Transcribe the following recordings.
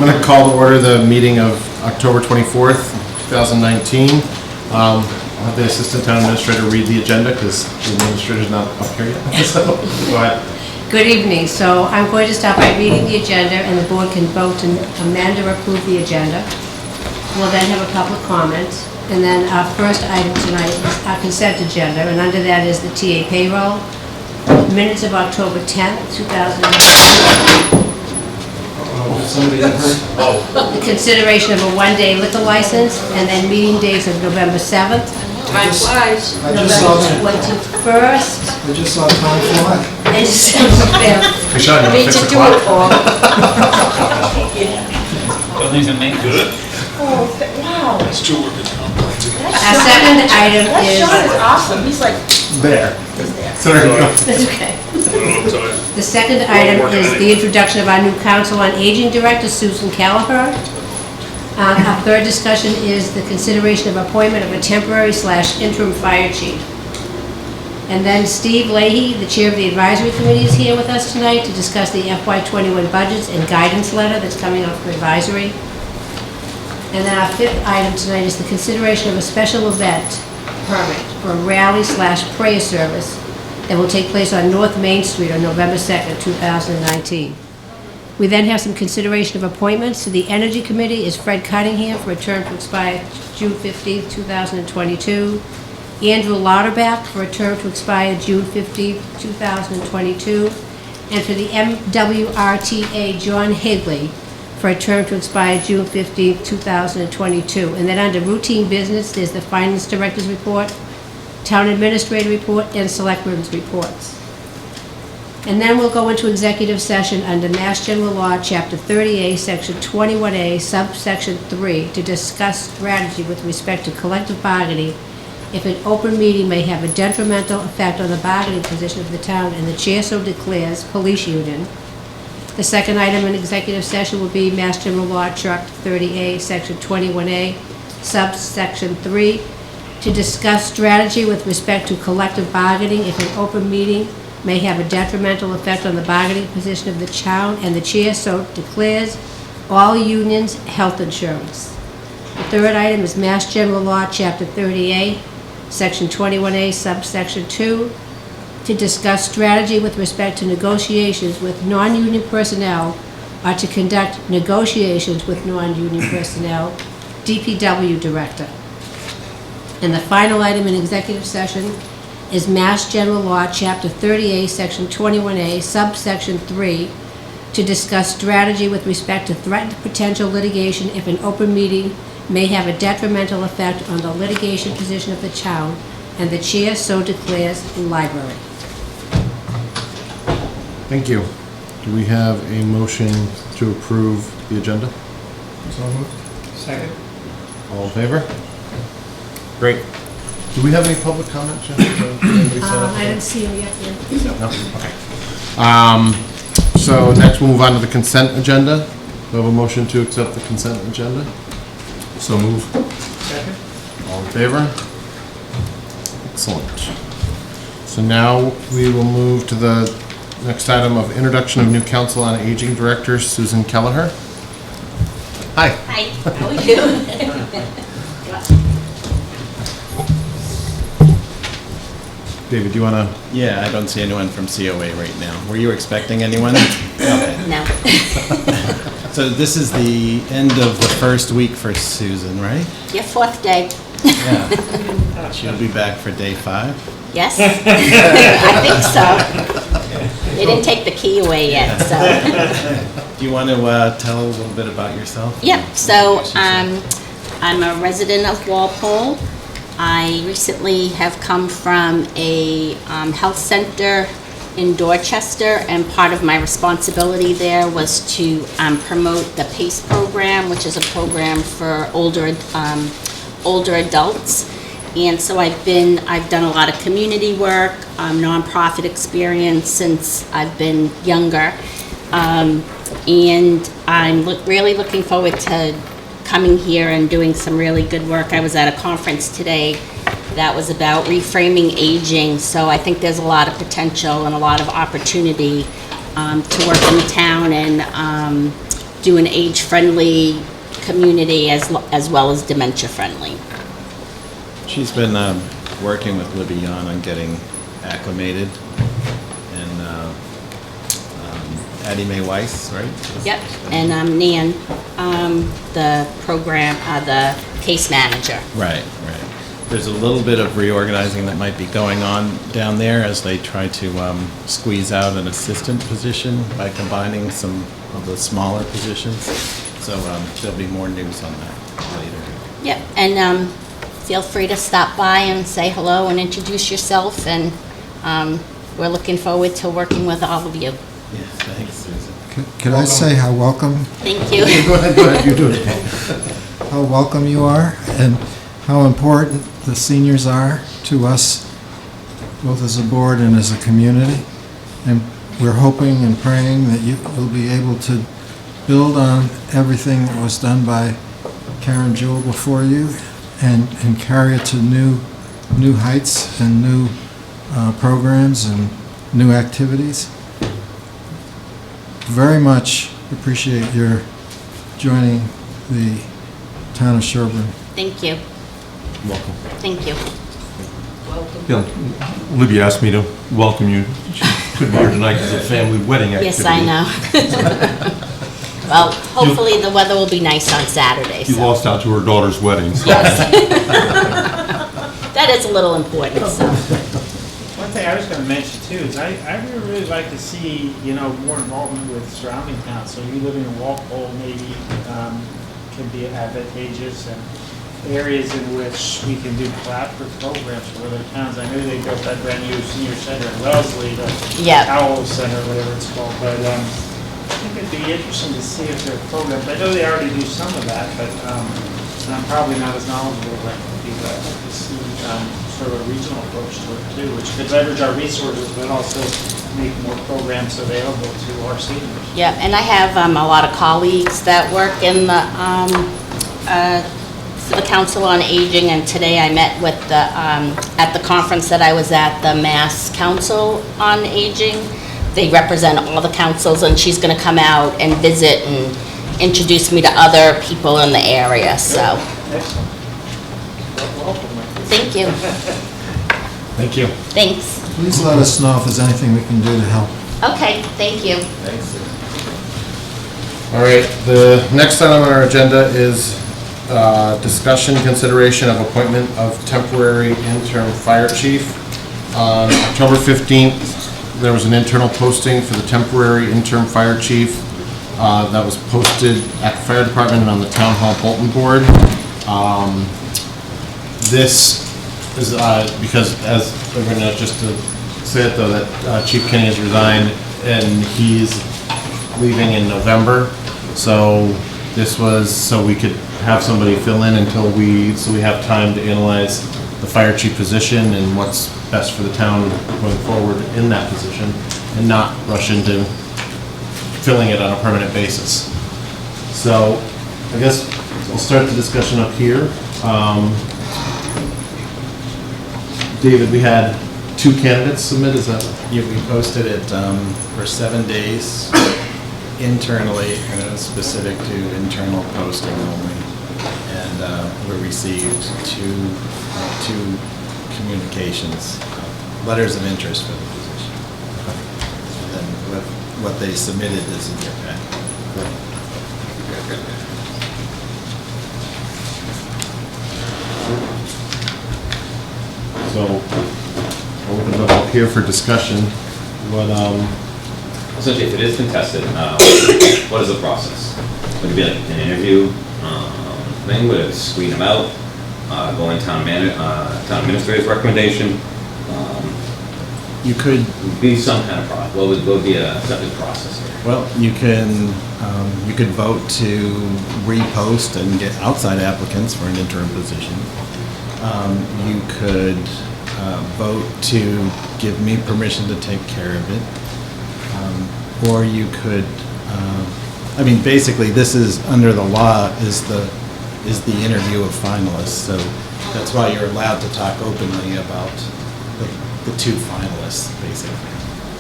going to call to order the meeting of October 24th, 2019. I'll have the Assistant Town Administrator read the agenda because the Administrator's not up here yet. So, go ahead. Good evening. So I'm going to start by reading the agenda, and the board can vote to amend or approve the agenda. We'll then have a public comment, and then our first item tonight is our consent agenda, and under that is the TA payroll, minutes of October 10th, 2019. The consideration of a one-day liquor license, and then meeting dates of November 7th, November 21st, I just saw time fly. and December 5th. Hey, Sean, you want Need to to fix the do it, clock? Paul. Don't these make good? Oh, wow. That's two working Our second item That is... shot is awesome. He's like, There. he's there. So there you go. That's okay. The second item is the introduction of our new Council on Aging Director, Susan Callagher. Our third discussion is the consideration of appointment of a temporary/interim fire chief. And then Steve Leahy, the chair of the advisory committee, is here with us tonight to discuss the FY21 budgets and guidance letter that's coming out from advisory. And then our fifth item tonight is the consideration of a special event permit for a rally/prayer service that will take place on North Main Street on November 2nd, 2019. We then have some consideration of appointments. To the Energy Committee is Fred Cunningham for a term to expire June 15th, 2022. Andrew Lauterbach for a term to expire June 15th, 2022. And for the MWRTA, John Higley for a term to expire June 15th, 2022. And then under routine business, there's the Finance Director's report, Town Administrator report, and Selectmen's reports. And then we'll go into executive session under Mass General Law, Chapter 30A, Section 21A, Subsection 3, to discuss strategy with respect to collective bargaining if an open meeting may have a detrimental effect on the bargaining position of the town and the chair so declares, police union. The second item in executive session will be Mass General Law, Chapter 30A, Section 21A, Subsection 3, to discuss strategy with respect to collective bargaining if an open meeting may have a detrimental effect on the bargaining position of the town and the chair so declares, all unions, health insurance. The third item is Mass General Law, Chapter 30A, Section 21A, Subsection 2, to discuss strategy with respect to negotiations with non-union personnel or to conduct negotiations with non-union personnel, DPW Director. And the final item in executive session is Mass General Law, Chapter 30A, Section 21A, Subsection 3, to discuss strategy with respect to threatened potential litigation if an open meeting may have a detrimental effect on the litigation position of the town, and the chair so declares, library. Thank you. Do we have a motion to approve the agenda? So moved. Second. All in favor? Great. Do we have any public comment, Jen? Anybody sign up? I didn't see him yet. Yeah. No? Okay. So next we'll move on to the consent agenda. Do we have a motion to accept the consent agenda? So move. Second. All in favor? Excellent. So now we will move to the next item of introduction of new Council on Aging Director, Susan Kelleher. Hi. Hi, how are you? David, do you want to? Yeah, I don't see anyone from COA right now. Were you expecting anyone? Okay. No. So this is the end of the first week for Susan, right? Your fourth day. Yeah. She'll be back for day 5. Yes? I think so. They didn't take the key away yet, so. Do you want to tell a little bit about yourself? Yep, so I'm a resident of Walpole. I recently have come from a health center in Dorchester, and part of my responsibility there was to promote the PACE program, which is a program for older adults. And so I've done a lot of community work, nonprofit experience since I've been younger, and I'm really looking forward to coming here and doing some really good work. I was at a conference today that was about reframing aging, so I think there's a lot of potential and a lot of opportunity to work in the town and do an age-friendly community as well as dementia-friendly. She's been working with Libby Yon on getting acclimated, and Addie Mae Weiss, right? Yep, and Nan, the program, the case manager. Right. There's a little bit of reorganizing that might be going on down there as they try to squeeze out an assistant position by combining some of the smaller positions. So there'll be more news on that later. Yep, and feel free to stop by and say hello and introduce yourself, and we're looking forward to working with all of you. Yeah, thanks, Susan. Can I say how welcome, Thank you. Go ahead, you do it. how welcome you are, and how important the seniors are to us, both as a board and as a community. And we're hoping and praying that you will be able to build on everything that was done by Karen Jewell before you, and carry it to new heights and new programs and new activities. Very much appreciate your joining the town of Sherborn. Thank you. Welcome. Thank you. Yeah, Libby asked me to welcome you. She couldn't be here tonight because of a family wedding activity. Yes, I know. Well, hopefully the weather will be nice on Saturday. She So. lost out to her daughter's wedding. So. Yes. That is a little important, so. One thing I was going to mention too is I would really like to see, more involvement with surrounding towns. So you living in Walpole maybe can be advantageous, and areas in which we can do collaborative programs for other towns. I know they built that brand new senior center in Wellesley, the Yep. Owl Center, whatever it's called, but I think it'd be interesting to see if there are programs. I know they already do some of that, but I'm probably not as knowledgeable as I could be, but I'd like to see sort of a regional approach to it too, which could leverage our resources, but also make more programs available to our seniors. Yeah, and I have a lot of colleagues that work in the, for the Council on Aging, and today I met with the, at the conference that I was at, the Mass Council on Aging. They represent all the councils, and she's going to come out and visit and introduce me to other people in the area, so. Excellent. Welcome. Thank you. Thank you. Thanks. Please let us know if there's anything we can do to help. Okay, thank you. Thanks, Susan. All right, the next item on our agenda is discussion, consideration of appointment of temporary interim fire chief. On October 15th, there was an internal posting for the temporary interim fire chief that was posted at the fire department and on the town hall bulletin board. This is because, as everyone knows, just to say it though, that Chief Kenny has resigned and he's leaving in November. So this was so we could have somebody fill in until we have time to analyze the fire chief position and what's best for the town going forward in that position, and not rush into filling it on a permanent basis. So I guess we'll start the discussion up here. David, we had 2 candidates submit, is that? Yeah, we posted it for 7 days internally, and it was specific to internal posting only. And we received two communications, letters of interest for the position. And then what they submitted is in your packet. So I'll open it up here for discussion. What, Essentially, if it is contested, what is the process? Would it be like an interview thing? Would it screen them out? Going town administrator's recommendation? You could, Be some kind of process. What would be a accepted process here? well, you could vote to repost and get outside applicants for an interim position. You could vote to give me permission to take care of it. Or you could, I mean, basically, this is, under the law, is the interview of finalists. So that's why you're allowed to talk openly about the 2 finalists, basically.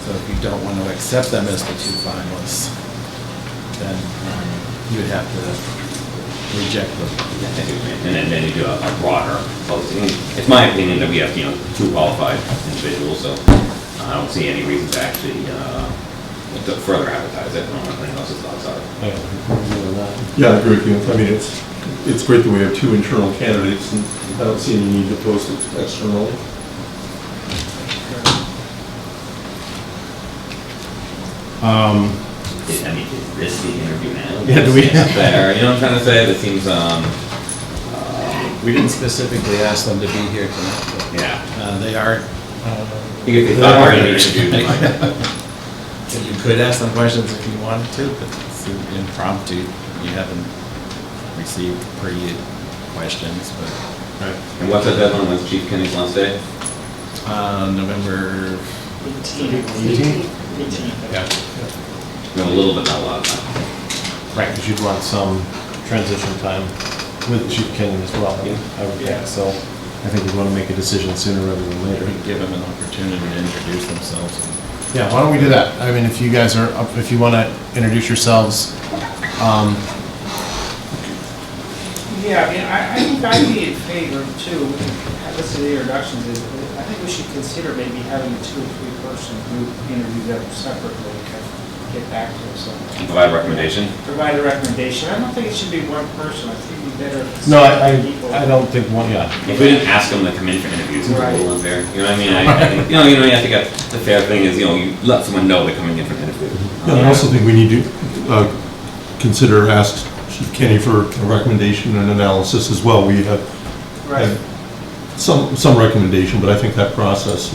So if you don't want to accept them as the 2 finalists, then you would have to reject them. And then you do a broader posting. It's my opinion that we have, two qualified individuals, so I don't see any reason to actually, to further advertise it. I don't know if anyone else's thoughts are. Yeah, I agree with you. I mean, it's great that we have two internal candidates, and I don't see any need to post it externally. I mean, is this the interview now? Yeah, do we- Fair, you know what I'm trying to say? That seems, We didn't specifically ask them to be here tonight, but yeah. they are, You get the thought we're gonna be interviewed, like, you could ask them questions if you wanted to, but it's impromptu. You haven't received pre-questions, but and what's the deadline? When's Chief Kenny's last day? November 18. Yeah. We have a little bit, not a lot of time. Right, because you'd want some transition time with Chief Kenny as well, I would Yeah. think. So I think we'd want to make a decision sooner rather than later. we give them an opportunity to introduce themselves. Yeah, why don't we do that? I mean, if you guys are up, if you want to introduce yourselves, Yeah, I mean, I think I'd be in favor too, listen to the introductions, I think we should consider maybe having a 2 or 3 person group interview them separately, and get back to us on that. Provide a recommendation. Provide a recommendation. I don't think it should be one person. I think it'd be better if it's no, people. I don't think one, yeah. If we didn't ask them to come in for interviews, it's a Right. little unfair. You know what I mean? I think, I think the fair thing is, you let someone know they're coming in for an interview. Yeah, I also think we need to consider, ask Chief Kenny for a recommendation and analysis as well. We have Right. had some recommendation, but I think that process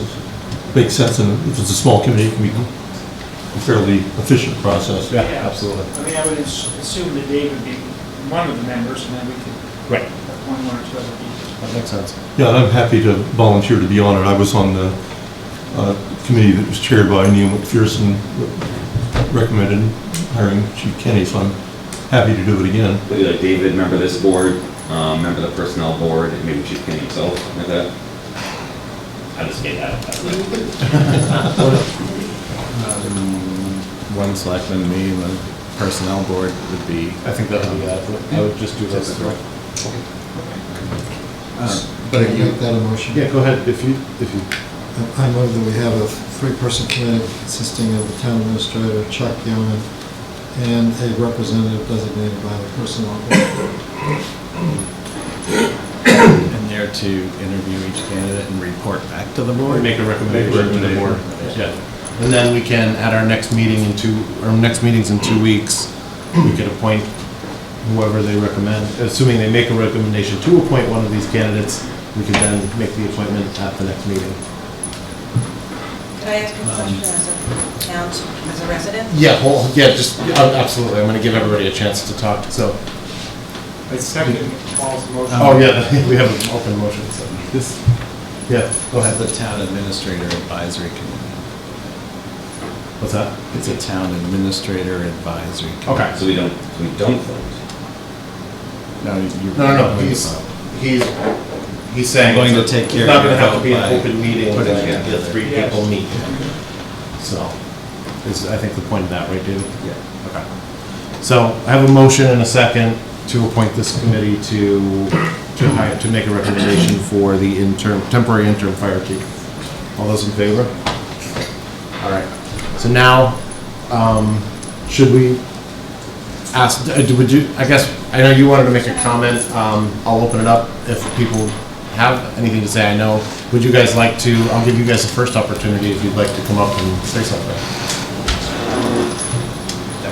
makes sense, and if it's a small committee, it can be a fairly efficient process. Yeah, absolutely. I mean, I would assume that Dave would be one of the members, and then we could Right. appoint 1 or 2 other people. That makes sense. Yeah, and I'm happy to volunteer to be on it. I was on the committee that was chaired by Neil McPherson, that recommended hiring Chief Kenny, so I'm happy to do it again. Would you like David, member of this board, member of the personnel board, and maybe Chief Kenny himself, something like that? I just gave that. One selectman, me, and the personnel board would be. I think that would be adequate. I would just do those three. But I make that a motion. Yeah, go ahead, if you, I move that we have a 3-person committee consisting of the town administrator, Chuck Yeoman, and a representative designated by the personnel board. And there to interview each candidate and report back to the or board. make a recommendation to the board. Yeah. And then we can, at our next meeting our next meetings in 2 weeks, we could appoint whoever they recommend, assuming they make a recommendation to appoint one of these candidates, we can then make the appointment at the next meeting. Can I ask a question as a resident? Yeah, just, absolutely, I'm gonna give everybody a chance to talk, so. I second Paul's motion. Oh, yeah, we have an open motion, so. This Yeah, go ahead. is the town administrator advisory committee. What's that? It's a town administrator advisory committee. Okay. So we don't vote. No, you're. No, he's saying. Going to take care It's not of gonna your have to vote be an by open meeting, putting like it the together. 3 Yes. people meet. So, is, I think the point of that, right, David? Yeah. Okay. So I have a motion and a second to appoint this committee to make a recommendation for the temporary interim fire chief. All those in favor? All right. So now, should we ask, would you, I guess, I know you wanted to make a comment. I'll open it up if people have anything to say. I know, would you guys like to, I'll give you guys the first opportunity if you'd like to come up and say something.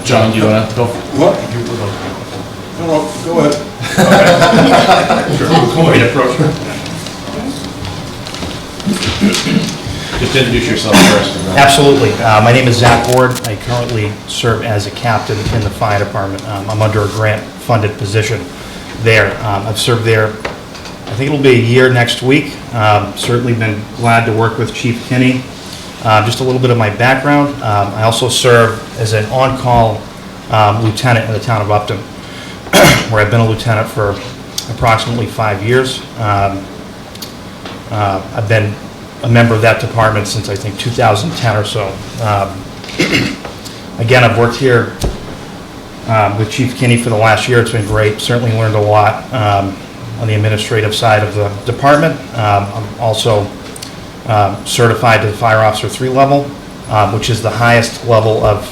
John, do you want to go? What? No, go ahead. Come on, approach. Just introduce yourself first. and then- Absolutely. My name is Zach Ward. I currently serve as a captain in the fire department. I'm under a grant-funded position there. I've served there, I think it'll be a year next week. Certainly been glad to work with Chief Kinney. Just a little bit of my background. I also serve as an on-call lieutenant in the town of Upton, where I've been a lieutenant for approximately 5 years. I've been a member of that department since I think 2010 or so. Again, I've worked here with Chief Kinney for the last year. It's been great. Certainly learned a lot on the administrative side of the department. I'm also certified to the Fire Officer 3 level, which is the highest level of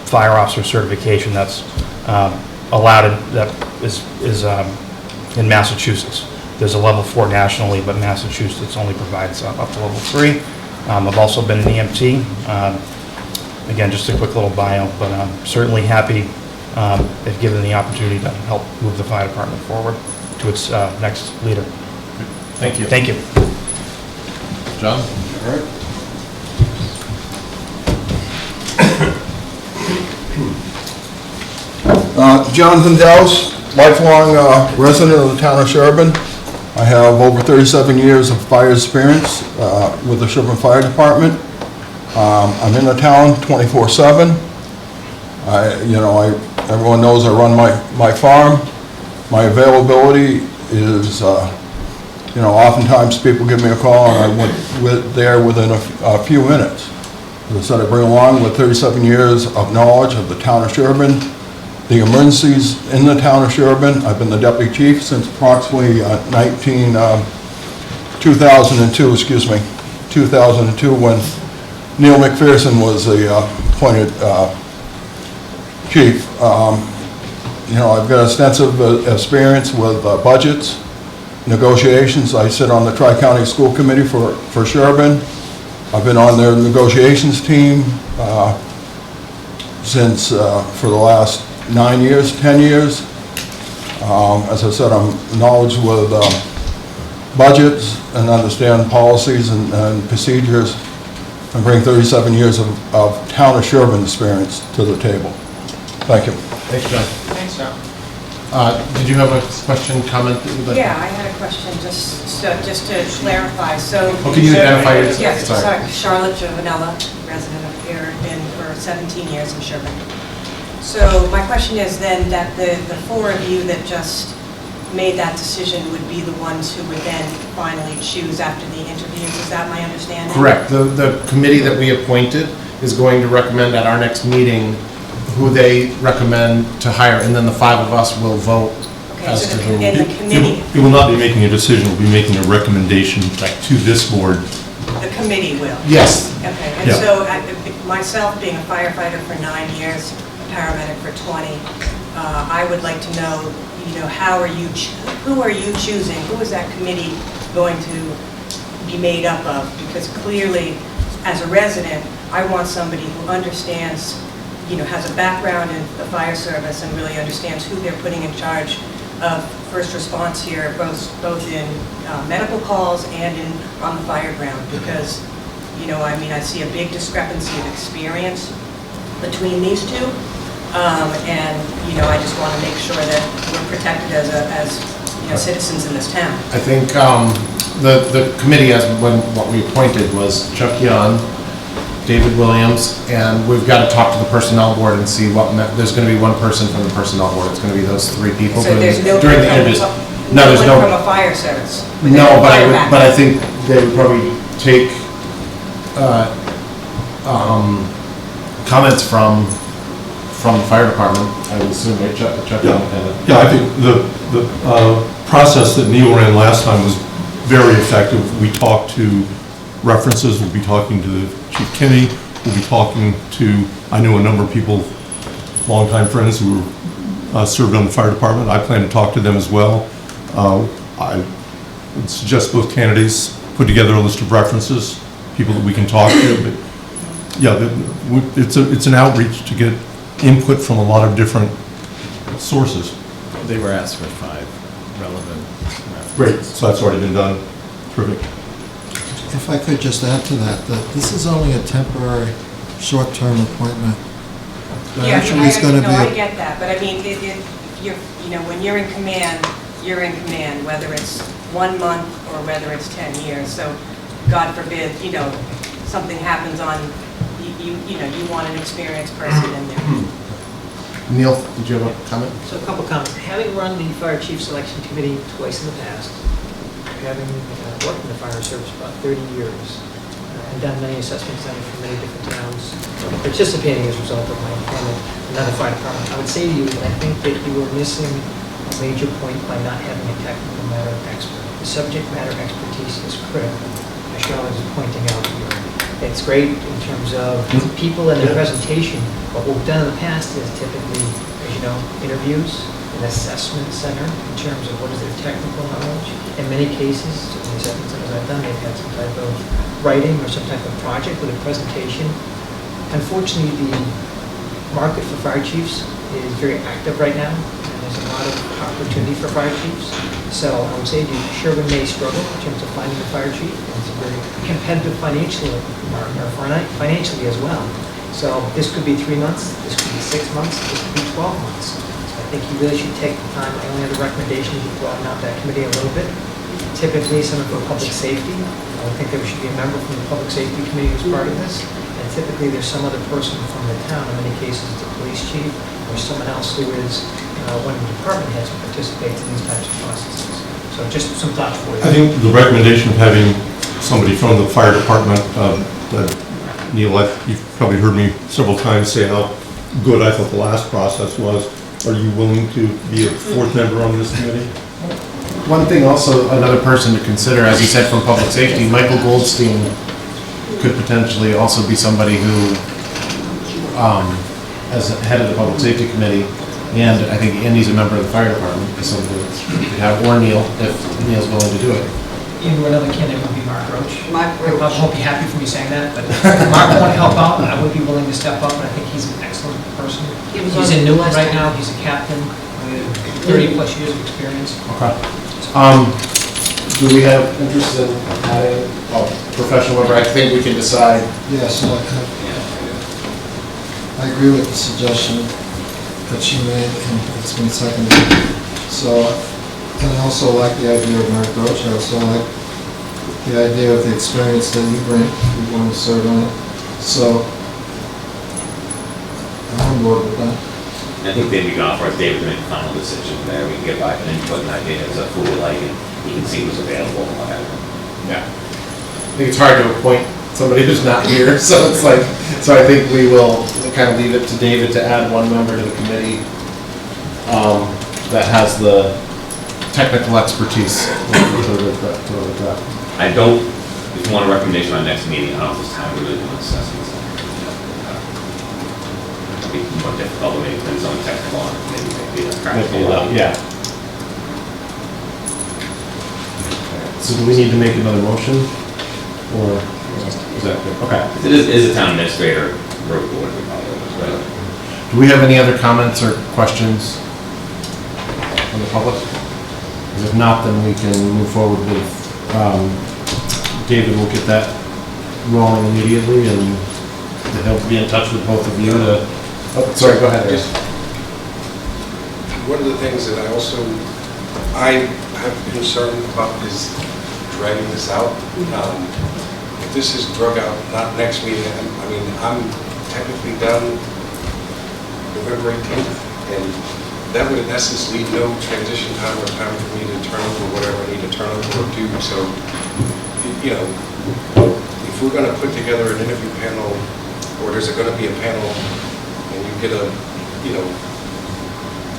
fire officer certification that's allowed that is in Massachusetts. There's a level 4 nationally, but Massachusetts only provides up to level 3. I've also been an EMT. Again, just a quick little bio, but I'm certainly happy if given the opportunity to help move the fire department forward to its next leader. Thank you. Thank you. John? All right. Jonathan Dowse, lifelong resident of the town of Sherborn. I have over 37 years of fire experience with the Sherborn Fire Department. I'm in the town 24/7. Everyone knows I run my farm. My availability is, oftentimes people give me a call and I went there within a few minutes. As I said, I bring along with 37 years of knowledge of the town of Sherborn, the emergencies in the town of Sherborn. I've been the deputy chief since approximately 2002 when Neil McPherson was appointed chief. I've got extensive experience with budgets, negotiations. I sit on the Tri-County School Committee for Sherborn. I've been on their negotiations team since for the last 9 years, 10 years. As I said, I'm knowledgeable with budgets and understand policies and procedures, and bring 37 years of town of Sherborn experience to the table. Thank you. Thanks, John. Thanks, John. Did you have a question, comment? That you'd like Yeah, I had a question, just to clarify, so... Oh, can you identify yourself? Yes, Sorry. sorry, Charlotte Giovanella, resident of here, been for 17 years in Sherborn. So my question is then that the four of you that just made that decision would be the ones who would then finally choose after the interviews, is that my understanding? Correct. The committee that we appointed is going to recommend at our next meeting who they recommend to hire, and then the five of us will vote Okay, as so to who. in the committee, It will not be making a decision, we'll be making a recommendation to this board. the committee will? Yes. Okay, and Yeah. so myself being a firefighter for 9 years, a paramedic for 20, I would like to know, who are you choosing? Who is that committee going to be made up of? Because clearly, as a resident, I want somebody who understands, has a background in the fire service and really understands who they're putting in charge of first response here, both in medical calls and on the fire ground. Because, I see a big discrepancy of experience between these two. I just want to make sure that we're protected as citizens in this town. I think the committee, what we appointed was Chuck Young, David Williams, and we've got to talk to the personnel board and see there's going to be one person from the personnel board. It's going to be those three people. So there's no during the interviews. No, there's one no from a fire service. No, but I think they would probably take comments from the fire department. I would assume, right, Chuck Young? Yeah, I think the process that Neil ran last time was very effective. We talked to references, we'll be talking to Chief Kinney, we'll be talking to, I knew a number of people, longtime friends who were served on the fire department. I plan to talk to them as well. I would suggest both candidates put together a list of references, people that we can talk to. But yeah, it's an outreach to get input from a lot of different sources. They were asked for 5 relevant references. Great, so that's already been done. Terrific. If I could just add to that this is only a temporary, short-term appointment. Yeah, Actually, it's going to be. I get that, but when you're in command, whether it's 1 month or whether it's 10 years. So, God forbid, something happens you want an experienced person in there. Neil, did you have a comment? So a couple comments. Having run the fire chief selection committee twice in the past, having worked in the fire service about 30 years, and done many assessments on it for many different towns, participating as a result of my employment in another fire department. I would say to you that I think that you were missing a major point by not having a technical matter expert. The subject matter expertise is critical, as Charlotte is pointing out here. It's great in terms of people and their presentation, but what we've done in the past is typically, as you know, interviews, an assessment center in terms of what is their technical knowledge. In many cases, in the assessment centers I've done, they've had some type of writing or some type of project with a presentation. Unfortunately, the market for fire chiefs is very active right now, and there's a lot of opportunity for fire chiefs. So I would say Sherborn may struggle in terms of finding a fire chief. It's a very competitive financially as well. So this could be 3 months, this could be 6 months, this could be 12 months. So I think you really should take the time. My only other recommendation is to broaden out that committee a little bit. Typically, someone for public safety. I would think there should be a member from the public safety committee who's part of this. And typically, there's some other person from the town. In many cases, it's the police chief or someone else who is one of the department heads who participates in these types of processes. So just some thoughts for you. I think the recommendation of having somebody from the fire department, Neil, you've probably heard me several times say how good I thought the last process was. Are you willing to be a fourth member on this committee? One thing also, another person to consider, as you said, from public safety, Michael Goldstein could potentially also be somebody who, as head of the public safety committee, and I think Andy's a member of the fire department, is something we could have, or Neil, if Neil's willing to do it. Even another candidate would be Mark Roach. I won't be happy for me saying that, but Mark won't help out. I would be willing to step up, and I think he's an excellent person. He's in Newland right now. He's a captain with 30-plus years of experience. Okay. Do we have interest in adding a professional member? I think we can decide. Yes, I agree with the suggestion that she made, and it's been seconded. So, and I also like the idea of Mark Roach. I also like the idea of the experience that you bring. You want to serve on it. So, I'm on board with that. I think then we can offer David to make the final decision there. We can get back and input and ideas of who we like, and he can see who's available and what have you. Yeah. I think it's hard to appoint somebody who's not here, so it's like, so I think we will kind of leave it to David to add one member to the committee that has the technical expertise. I don't, if you want a recommendation on next meeting, I don't know if it's time to really do an assessment. It'd be more difficult, maybe depends on technical, and maybe a practical. Yeah. So do we need to make another motion, or is that good? Okay. It is a town administrator group, what we call it, but Do we have any other comments or questions from the public? If not, then we can move forward with, David will get that rolling immediately, and he'll be in touch with both of you to, oh, sorry, go ahead. Yes. One of the things that I have concern about is dragging this out. If this is drug out, not next meeting, I mean, I'm technically done November 18th, and that would in essence leave no transition time or time for me to turn over whatever I need to turn over or do. So, you know, if we're going to put together an interview panel, or there's going to be a panel, and you get a, you know,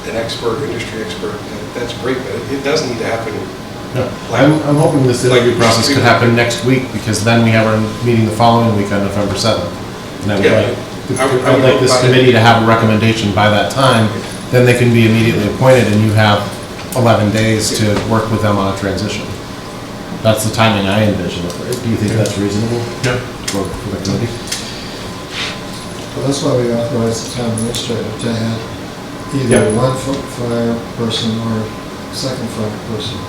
an expert, industry expert, that's great, but it does need to happen. No, I'm hoping this interview process could happen next week, because then we have our meeting the following week on November 7th. And I would like this committee to have a recommendation by that time, then they can be immediately appointed, and you have 11 days to work with them on a transition. That's the timing I envision. Do you think that's reasonable? Yeah. For the committee? Well, that's why we authorize the town administrator to add either one fire person or second fire person.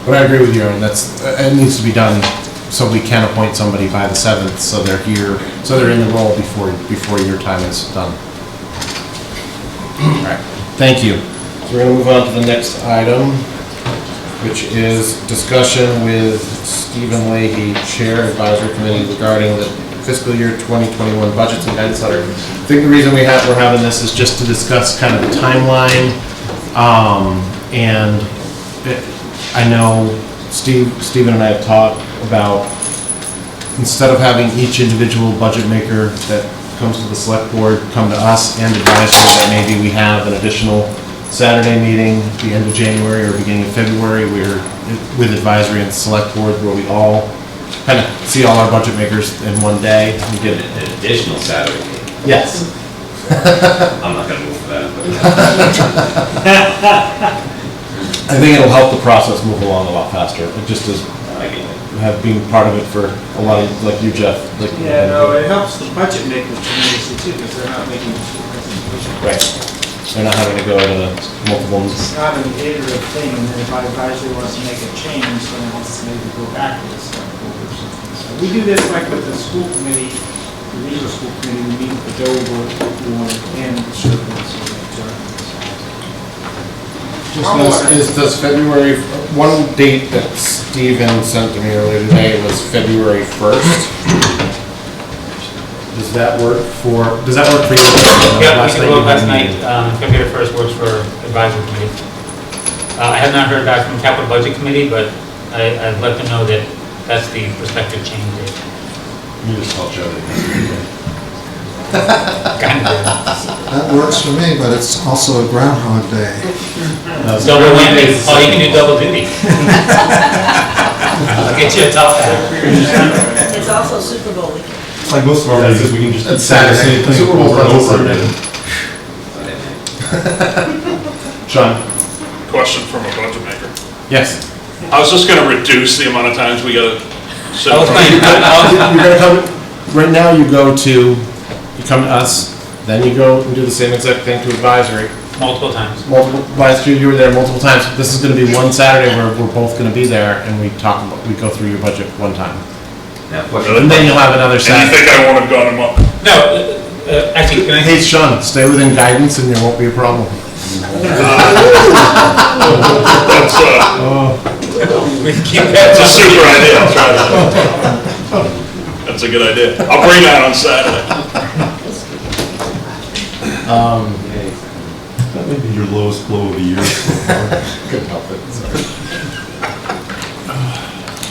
But I agree with you, Aaron, it needs to be done so we can appoint somebody by the 7th, so they're here, so they're in the role before your time is done. All right, thank you. So we're gonna move on to the next item, which is discussion with Stephen Leahy, Chair Advisory Committee, regarding the fiscal year 2021 budgets and guidance letter. I think the reason we're having this is just to discuss kind of the timeline, and I know Stephen and I have talked about instead of having each individual budget maker that comes to the select board come to us and advisory, that maybe we have an additional Saturday meeting at the end of January or beginning of February, we're with advisory and select board, where we all kind of see all our budget makers in one day. We get An additional Saturday meeting. Yes. I'm not gonna move for that. I think it'll help the process move along a lot faster. It just is, I get it. have been part of it for a lot of, like you, Jeff. Like, Yeah, no, it helps the budget makers tremendously too, because they're not making presentations. Right. They're not having to go to multiple. It's not an iterative thing, and then if our advisory wants to make a change, then it has to maybe go back to the select board or something. So we do this like with the school committee, the regional school committee, we meet with Dover, and Sherborn, so Does February, one date that Steven sent to me earlier today was February 1st. Does that work for you? Yeah, we can vote last night. February 1st works for advisory committee. I have not heard back from capital budget committee, but I'd let them know that that's the prospective change date. You just call Joe. Kind of. That works for me, but it's also a Groundhog Day. Double whammy. Oh, you can do double duty. I'll get you a tough hat. It's also Super Bowl weekend. Like most of our meetings, we can just It's say the Saturday. same thing Super Bowl's over and on over Sunday. again. Sean? Question from a budget maker. Yes. I was just gonna reduce the amount of times we gotta sit. I was in front of- You're gonna come, right now you come to us, then you go and do the same exact thing to advisory. Multiple times. Last year you were there multiple times. This is gonna be one Saturday where we're both gonna be there and we go through your budget one time. Now, And then you'll have another And you Saturday. think I won't have gone a month? No, actually, can I? Hey, Sean, stay within guidance and there won't be a problem. That's, We can keep that's a that. super idea, I'll try that. That's a good idea. I'll bring that on Saturday. That may be your lowest blow of the year so far. Couldn't help it, sorry.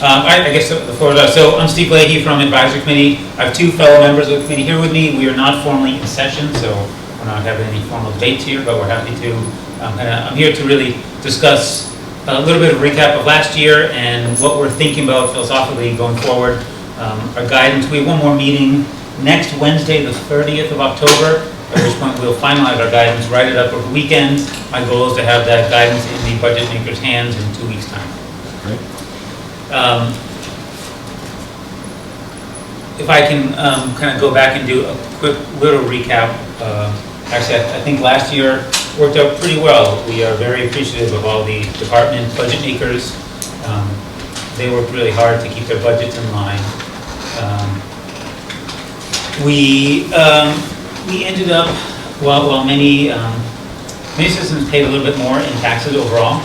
I guess the floor is up. So I'm Steve Leahy from Advisory Committee. I have two fellow members of the committee here with me. We are not formally in session, so we're not having any formal debates here, but we're happy to. I'm here to really discuss a little bit of recap of last year and what we're thinking about philosophically going forward. Our guidance, we have one more meeting next Wednesday, the 30th of October, at which point we'll finalize our guidance, write it up over the weekend. My goal is to have that guidance in the budget maker's hands in 2 weeks' time. Great. If I can kind of go back and do a quick little recap. Actually, I think last year worked out pretty well. We are very appreciative of all the department budget makers. They worked really hard to keep their budgets in line. We ended up, while many citizens paid a little bit more in taxes overall.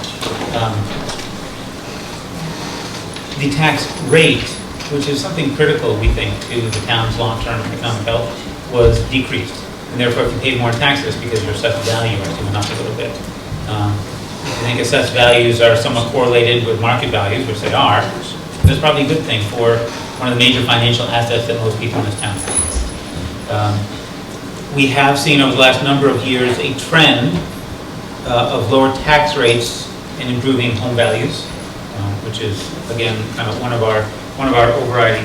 The tax rate, which is something critical, we think, to the town's long-term economic health, was decreased. And therefore, if you paid more in taxes because your assessed value actually went up a little bit. I think assessed values are somewhat correlated with market values, which they are. That's probably a good thing for one of the major financial assets that most people in this town have. We have seen over the last number of years a trend of lower tax rates and improving home values, which is, again, kind of one of our overriding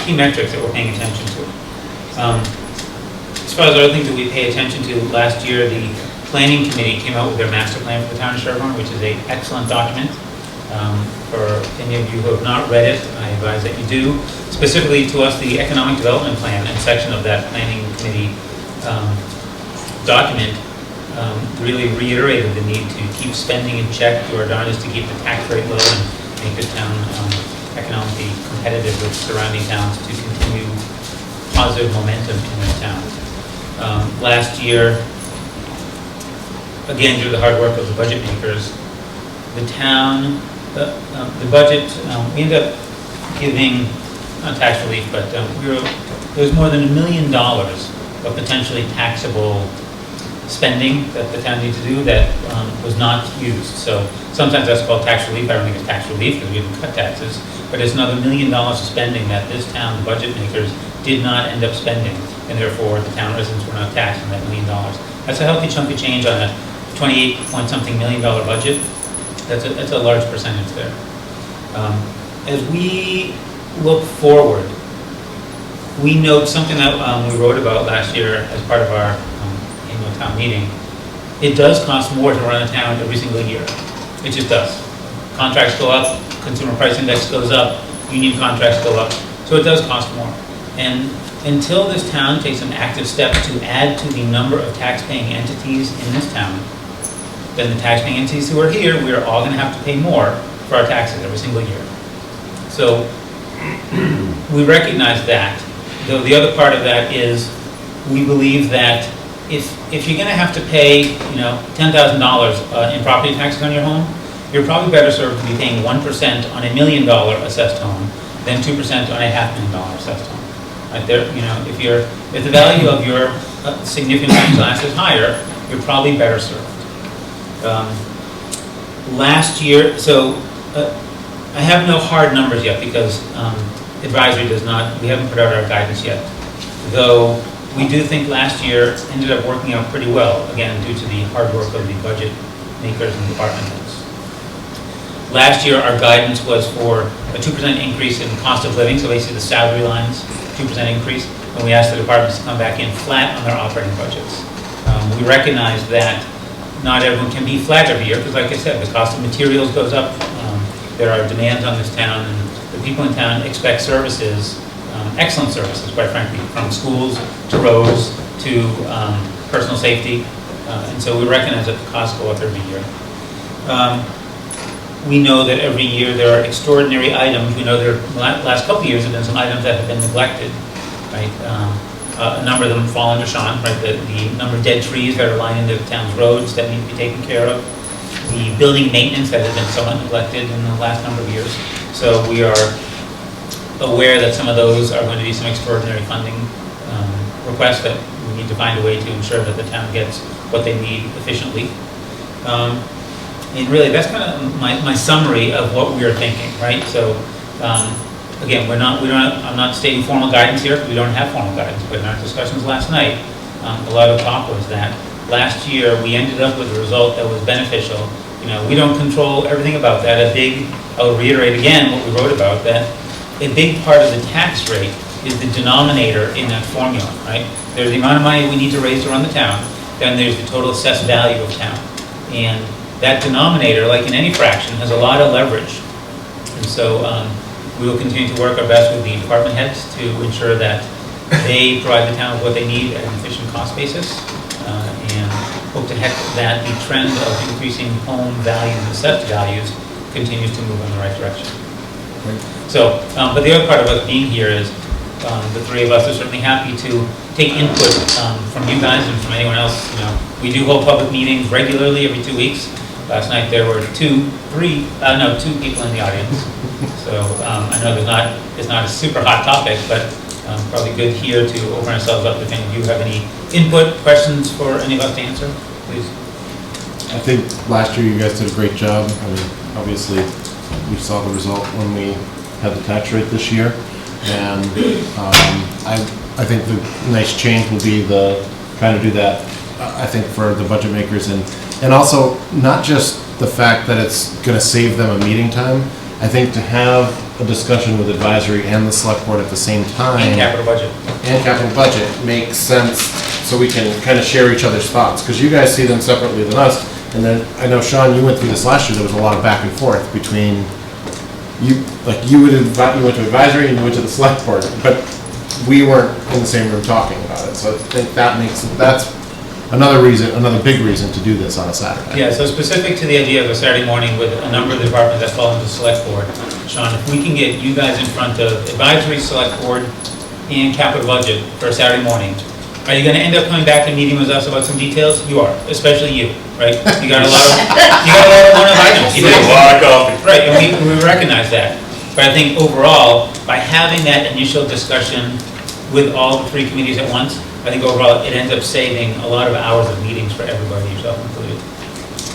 key metrics that we're paying attention to. As far as other things that we pay attention to, last year the Planning Committee came out with their master plan for the town of Sherborn, which is an excellent document. For any of you who have not read it, I advise that you do. Specifically to us, the Economic Development Plan and section of that Planning Committee document really reiterated the need to keep spending in check, do our darndest to keep the tax rate low and make this town economically competitive with surrounding towns to continue positive momentum in the town. Last year, again, due to the hard work of the budget makers, the town, the budget, we ended up giving, not tax relief, but there was more than $1 million of potentially taxable spending that the town needs to do that was not used. So sometimes that's called tax relief. I don't think it's tax relief because we didn't cut taxes, but it's another $1 million of spending that this town, the budget makers, did not end up spending, and therefore the town residents were not taxed on that $1 million. That's a healthy chunk of change on a 28-point-something million dollar budget. That's a large percentage there. As we look forward, we note something that we wrote about last year as part of our annual town meeting. It does cost more to run a town every single year. It just does. Contracts go up, consumer price index goes up, union contracts go up, so it does cost more. And until this town takes some active steps to add to the number of tax-paying entities in this town, then the tax-paying entities who are here, we are all going to have to pay more for our taxes every single year. So we recognize that. Though the other part of that is we believe that if you're going to have to pay, $10,000 in property taxes on your home, you're probably better served to be paying 1% on a $1 million assessed home than 2% on a $500,000 assessed home. Right there, if the value of your significant class is higher, you're probably better served. Last year, I have no hard numbers yet because advisory does not, we haven't put out our guidance yet. Though we do think last year ended up working out pretty well, again, due to the hard work of the budget makers and department heads. Last year, our guidance was for a 2% increase in cost of living, so basically the salary lines, 2% increase, and we asked the departments to come back in flat on their operating budgets. We recognize that not everyone can be flat every year, because like I said, the cost of materials goes up, there are demands on this town, and the people in town expect services, excellent services, quite frankly, from schools to roads to personal safety, and so we recognize that the costs go up every year. We know that every year there are extraordinary items. We know there, the last couple of years have been some items that have been neglected, right? A number of them fall under Sean, right? The number of dead trees that are lining the town's roads that need to be taken care of. The building maintenance that has been somewhat neglected in the last number of years. So we are aware that some of those are going to be some extraordinary funding requests that we need to find a way to ensure that the town gets what they need efficiently. And really, that's kind of my summary of what we are thinking, right? So, again, I'm not stating formal guidance here, because we don't have formal guidance, but in our discussions last night, a lot of talk was that last year we ended up with a result that was beneficial. We don't control everything about that. I'll reiterate again what we wrote about, that a big part of the tax rate is the denominator in that formula, right? There's the amount of money we need to raise to run the town, then there's the total assessed value of town. And that denominator, like in any fraction, has a lot of leverage. And so we will continue to work our best with the department heads to ensure that they provide the town with what they need at an efficient cost basis, and hope to heck that the trend of increasing home values and assessed values continues to move in the right direction. So, but the other part of us being here is the three of us are certainly happy to take input from you guys and from anyone else. We do hold public meetings regularly every 2 weeks. Last night there were two people in the audience. So I know it's not a super hot topic, but probably good here to open ourselves up if any of you have any input, questions for any of us to answer, please. I think last year you guys did a great job. I mean, obviously we saw the result when we had the tax rate this year, and I think the nice change will be the trying to do that. I think for the budget makers and also not just the fact that it's going to save them a meeting time. I think to have a discussion with advisory and the select board at the same time. And capital budget. And capital budget makes sense, so we can kind of share each other's thoughts, because you guys see them separately than us. And then I know, Sean, you went through this last year. There was a lot of back and forth between you, like you went to advisory and you went to the select board, but we weren't in the same room talking about it. So I think that's another big reason to do this on a Saturday. Yeah, so specific to the idea of a Saturday morning with a number of the departments that fall into the select board, Sean, if we can get you guys in front of advisory, select board, and capital budget for a Saturday morning, are you going to end up coming back and meeting with us about some details? You are, especially you, right? You got a lot of one-off items. You a lot of coffee. Right, and we recognize that. But I think overall, by having that initial discussion with all the three committees at once, I think overall, it ends up saving a lot of hours of meetings for everybody, yourself included.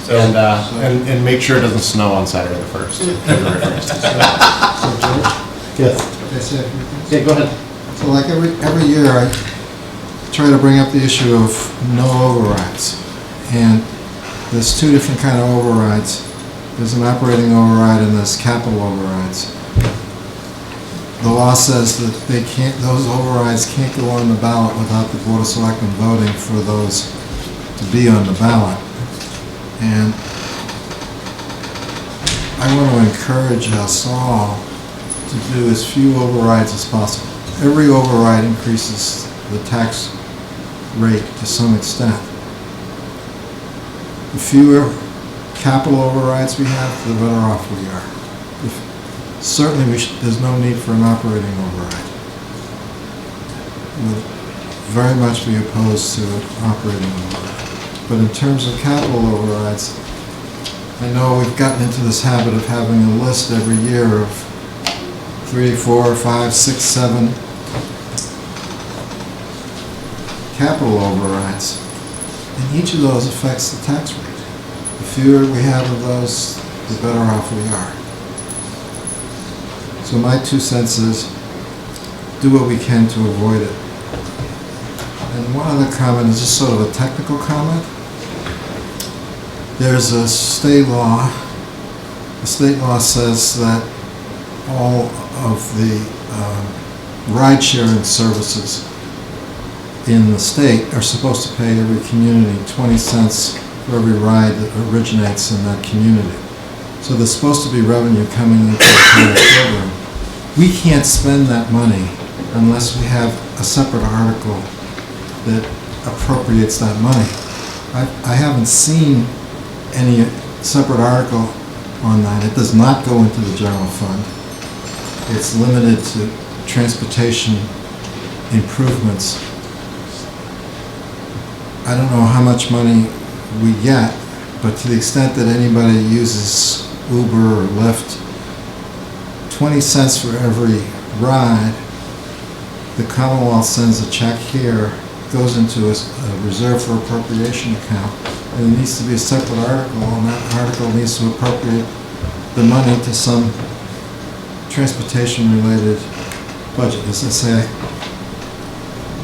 So, And make sure it doesn't snow on Saturday the 1st. February 1st. So George? Yes. Can I say a few things? Yeah, go ahead. So like every year, I try to bring up the issue of no overrides. And there's two different kind of overrides. There's an operating override and there's capital overrides. The law says that those overrides can't go on the ballot without the Board of Selectmen voting for those to be on the ballot. And I want to encourage us all to do as few overrides as possible. Every override increases the tax rate to some extent. The fewer capital overrides we have, the better off we are. Certainly, there's no need for an operating override. We'll very much be opposed to an operating override. But in terms of capital overrides, I know we've gotten into this habit of having a list every year of 3, 4, 5, 6, 7 capital overrides. And each of those affects the tax rate. The fewer we have of those, the better off we are. So my 2 cents is, do what we can to avoid it. And one other comment is just sort of a technical comment. There's a state law. The state law says that all of the ride-sharing services in the state are supposed to pay every community 20 cents for every ride that originates in that community. So there's supposed to be revenue coming into the town program. We can't spend that money unless we have a separate article that appropriates that money. I haven't seen any separate article on that. It does not go into the general fund. It's limited to transportation improvements. I don't know how much money we get, but to the extent that anybody uses Uber or Lyft, 20 cents for every ride, the Commonwealth sends a check here, goes into a reserve for appropriation account, and there needs to be a separate article, and that article needs to appropriate the money to some transportation-related budget. As I say,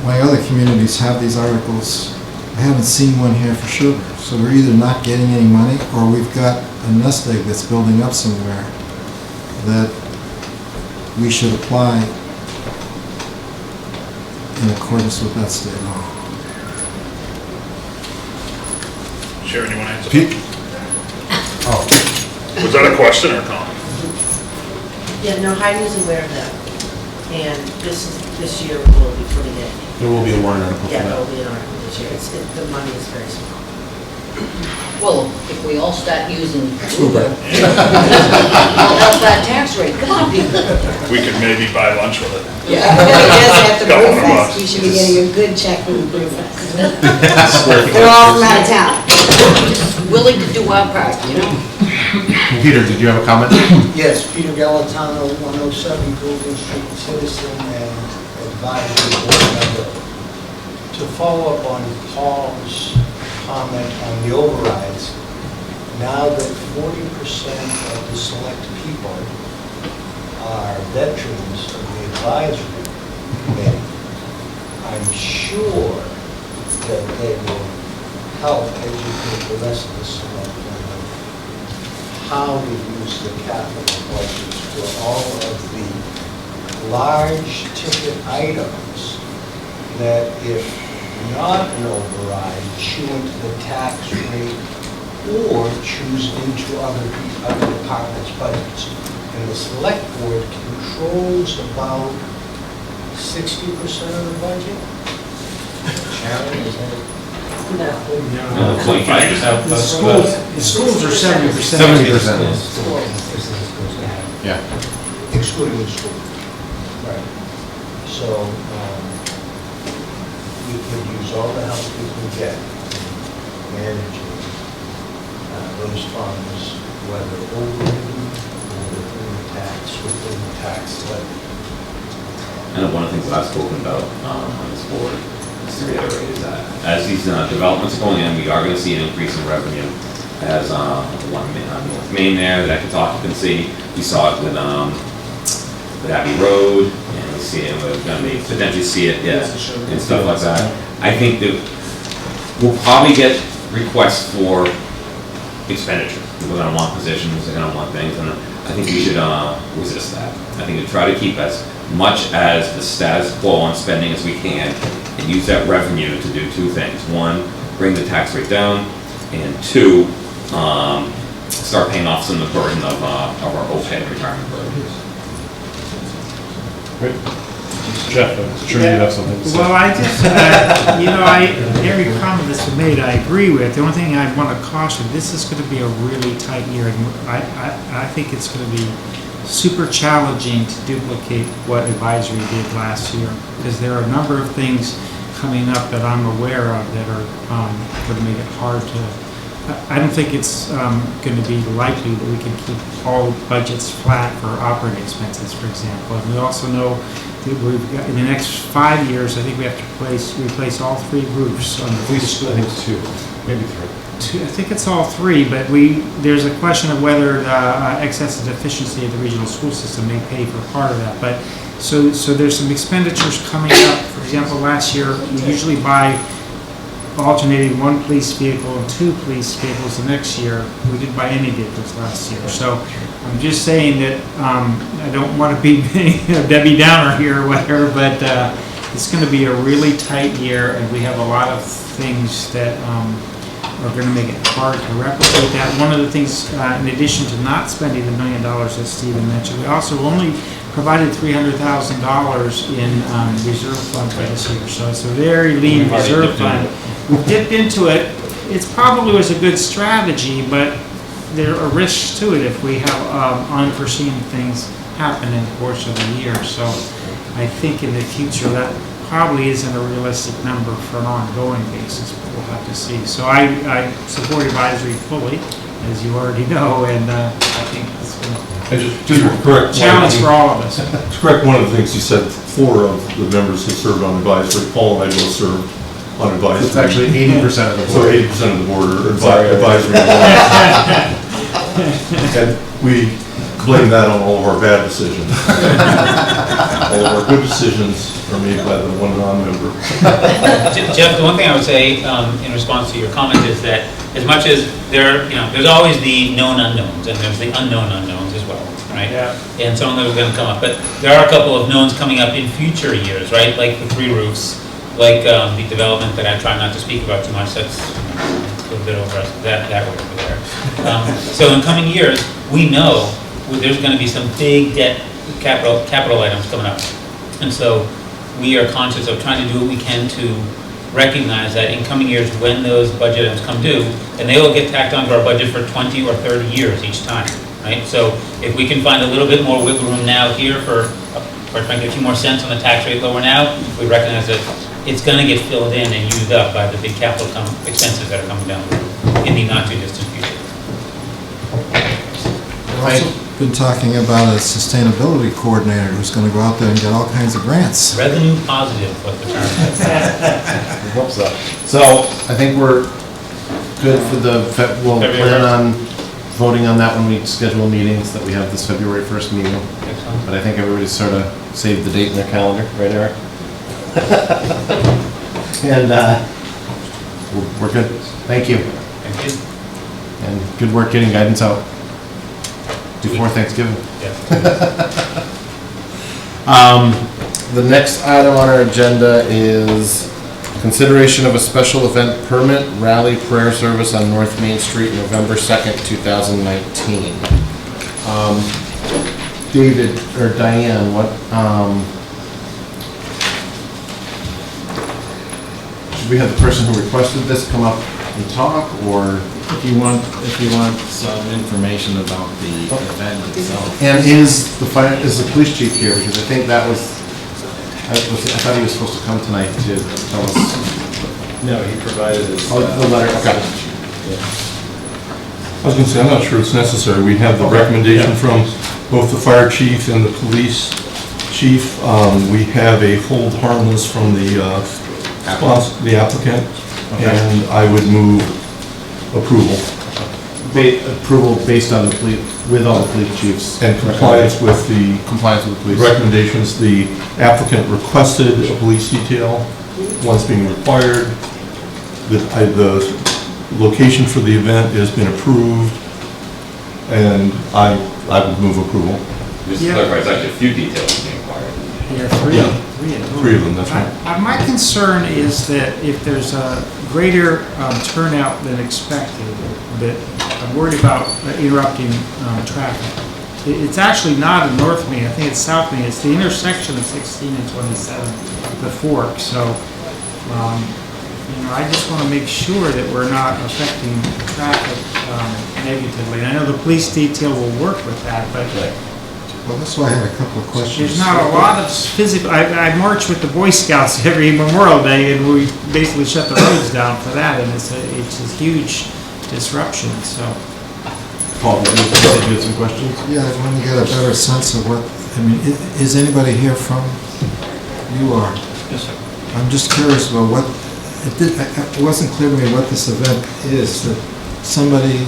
my other communities have these articles. I haven't seen one here for sugar. So we're either not getting any money, or we've got a nest egg that's building up somewhere that we should apply in accordance with that state law. Sharon, you want to answer? Pete? Oh. Was that a question or a comment? Yeah, no, Heidi's aware of that. And this year we'll be putting it. There will be a warrant article for Yeah, that. there will be an article this year. The money is very small. Well, if we all start using Uber, we'll help that tax rate. Come on, people. We could maybe buy lunch with it. Yeah, yes, after Couple of Brewfest, bucks. you should be getting a good check from Brewfest. They're all from out of town. Willing to do our part, you know? Peter, did you have a comment? Yes, Peter Galatano, 107 Golden Street, citizen and advisory board member. To follow up on Paul's comment on the overrides, now that 40% of the select people are veterans of the advisory committee, I'm sure that they will help educate the rest of the select board how to use the capital budget for all of the large ticket items that, if not an override, chew into the tax rate or choose into other departments' budgets. And the select board controls about 60% of the budget. Sharon, is that? No, 25%. The schools are 70%. 70%. Yeah. Excluding the school. Right. So, we could use all the help we can get managing those funds, whether overridden or within the tax levy. And one of the things that I've spoken about on this board just to reiterate, is that as these developments are going in, we are going to see an increase in revenue. As one North Main there, that occupancy, we saw it with Abbey Road, and we see it, we're going to potentially see it, yeah, and stuff like that. I think that we'll probably get requests for expenditure. People are going to want positions, they're going to want things, and I think we should resist that. I think we try to keep as much as the status quo on spending as we can, and use that revenue to do two things. One, bring the tax rate down, and two, start paying off some of the burden of our OPEB retirement burden. Great. Jeff, I'm sure you have something to say. Well, I just, every comment that's been made, I agree with. The only thing I want to caution, this is going to be a really tight year, and I think it's going to be super challenging to duplicate what advisory did last year, because there are a number of things coming up that I'm aware of that are going to make it hard to. I don't think it's going to be likely that we can keep all budgets flat for operating expenses, for example. And we also know that we've got, in the next 5 years, I think we have to replace all 3 roofs on the 3 schools. I think 2, maybe 3. I think it's all 3, but there's a question of whether the excess and deficiency of the regional school system may pay for part of that. But so there's some expenditures coming up. For example, last year we usually buy alternating 1 police vehicle and 2 police vehicles. The next year we didn't buy any vehicles last year. So I'm just saying that I don't want to be Debbie Downer here or whatever, but it's going to be a really tight year, and we have a lot of things that are going to make it hard to replicate that. One of the things, in addition to not spending the $1 million that Stephen mentioned, we also only provided $300,000 in reserve fund for this year. So it's a very lean reserve fund. We've dipped into it. It probably was a good strategy, but there are risks to it if we have unforeseen things happen in the course of the year. So I think in the future that probably isn't a realistic number for an ongoing basis, but we'll have to see. So I support advisory fully, as you already know, and I think it's going to Just correct. challenge for all of us. To correct one of the things you said, 4 of the members have served on advisory. Paul and I both served on advisory. It's actually 80% of the board. So 80% of the board are advisory. And we blame that on all of our bad decisions. All of our good decisions are made by the one non-member. Jeff, the one thing I would say in response to your comment is that as much as there's always the known unknowns, and there's the unknown unknowns as well, right? Yeah. And some of those are going to come up, but there are a couple of knowns coming up in future years, right? Like the 3 roofs, like the development that I try not to speak about too much. That's a little bit over that way over there. So in coming years, we know there's going to be some big debt capital items coming up, and so we are conscious of trying to do what we can to recognize that in coming years when those budget items come due, and they will get tacked onto our budget for 20 or 30 years each time, right? So if we can find a little bit more wiggle room now here for quite frankly a few more cents on the tax rate lower now, we recognize that it's going to get filled in and used up by the big capital expenses that are coming down in the not too distant future. We've also been talking about a sustainability coordinator who's going to go out there and get all kinds of grants. Revenue positive, what the term is. I hope so. So I think we're good for we'll plan on voting on that when we schedule meetings, that we have this February 1st meeting. Excellent. But I think everybody's sort of saved the date in their calendar, right, Eric? And we're good. Thank you. Thank you. And good work getting guidance out before Thanksgiving. Yeah. The next item on our agenda is consideration of a special event permit, rally prayer service on North Main Street, November 2nd, 2019. David, or Diane, what, should we have the person who requested this come up and talk, or? If you want some information about the event itself. And is the police chief here? Because I think that was, I thought he was supposed to come tonight to tell us. No, he provided his. Oh, the letter, okay. Yeah. I was going to say, I'm not sure it's necessary. We have the recommendation from both the fire chief and the police chief. We have a hold harmless from the The applicant, and I would move approval Approval based on the police, with all the police chiefs. and compliance with the Police. recommendations. The applicant requested a police detail, one's being required. The location for the event has been approved, and I would move approval. Just to clarify, it's actually a few details being required. Yeah, three. Yeah. Three Three of them, that's right. My concern is that if there's a greater turnout than expected, that I'm worried about interrupting traffic. It's actually not in North Main, I think it's South Main. It's the intersection of 16 and 27, the fork. So, I just want to make sure that we're not affecting traffic negatively. And I know the police detail will work with that, but Well, that's why I had a couple of questions. there's not a lot of physical, I march with the Boy Scouts every Memorial Day, and we basically shut the roads down for that, and it's a huge disruption, so. Paul, you had some questions? Yeah, I want to get a better sense of what, is anybody here from, you are? Yes, sir. I'm just curious about what, it wasn't clear to me what this event is, that somebody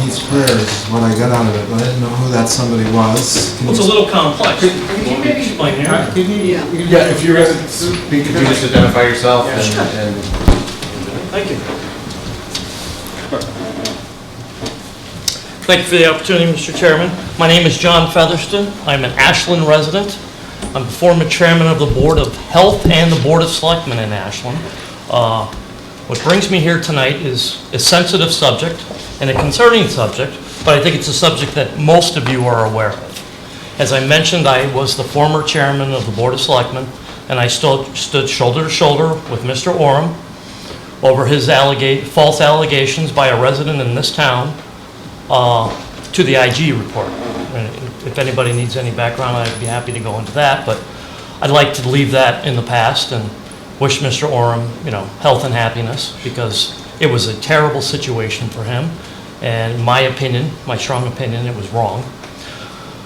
needs prayers is what I got out of it, but I didn't know who that somebody was. Well, it's a little complex. Could you maybe explain that? Yeah, if you're going to speak, could you just identify yourself Yeah, sure. and... Thank you. Thank you for the opportunity, Mr. Chairman. My name is John Featherston. I'm an Ashland resident. I'm the former chairman of the Board of Health and the Board of Selectmen in Ashland. What brings me here tonight is a sensitive subject and a concerning subject, but I think it's a subject that most of you are aware of. As I mentioned, I was the former chairman of the Board of Selectmen, and I stood shoulder to shoulder with Mr. Orem over his false allegations by a resident in this town to the IG report. And if anybody needs any background, I'd be happy to go into that, but I'd like to leave that in the past and wish Mr. Orem, health and happiness, because it was a terrible situation for him, and in my opinion, my strong opinion, it was wrong.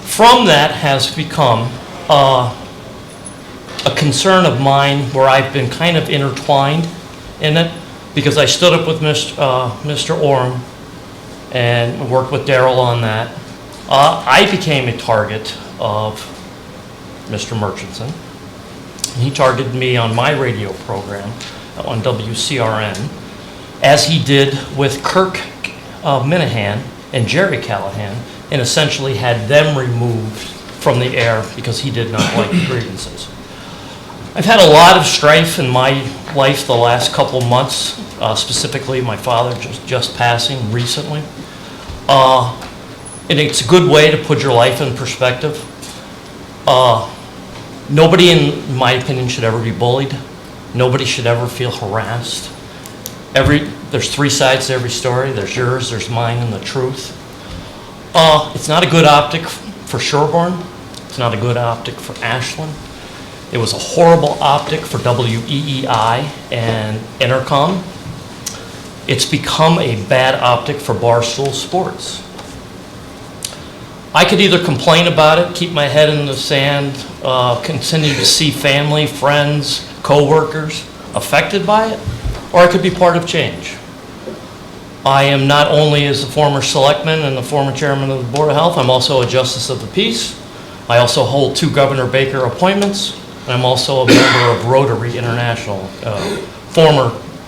From that has become a concern of mine where I've been kind of intertwined in it, because I stood up with Mr. Orem and worked with Daryl on that. I became a target of Mr. Murchison. He targeted me on my radio program on WCRN, as he did with Kirk Minahan and Jerry Callahan, and essentially had them removed from the air because he did not like the grievances. I've had a lot of strife in my life the last couple months, specifically my father just passing recently. And it's a good way to put your life in perspective. Nobody, in my opinion, should ever be bullied. Nobody should ever feel harassed. There's three sides to every story. There's yours, there's mine, and the truth. It's not a good optic for Sherborn. It's not a good optic for Ashland. It was a horrible optic for WEEI and Intercom. It's become a bad optic for Barstool Sports. I could either complain about it, keep my head in the sand, continue to see family, friends, co-workers affected by it, or I could be part of change. I am not only as the former selectman and the former chairman of the Board of Health, I'm also a justice of the peace. I also hold 2 Governor Baker appointments, and I'm also a member of Rotary International.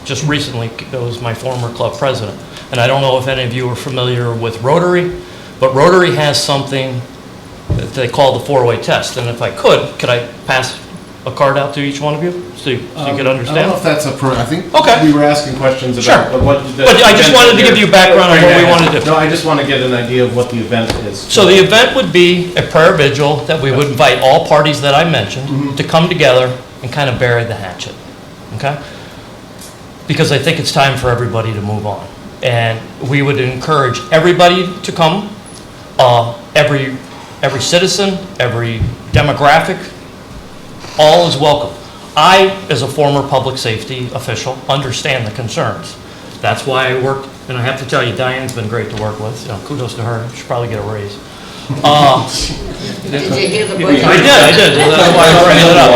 Just recently, it was my former club president. And I don't know if any of you are familiar with Rotary, but Rotary has something that they call the 4-way test. And if I could I pass a card out to each one of you so you could understand? I don't know if that's I think Okay. we were asking questions about Sure. what the... But I just wanted to give you background on what we want to do. No, I just want to get an idea of what the event is. So the event would be a prayer vigil that we would invite all parties that I mentioned to come together and kind of bury the hatchet, okay? Because I think it's time for everybody to move on. And we would encourage everybody to come, every citizen, every demographic, all is welcome. I, as a former public safety official, understand the concerns. That's why I worked, and I have to tell you, Diane's been great to work with. Kudos to her. She should probably get a raise. Did you hear the budget? I did. That's why I'm bringing it up.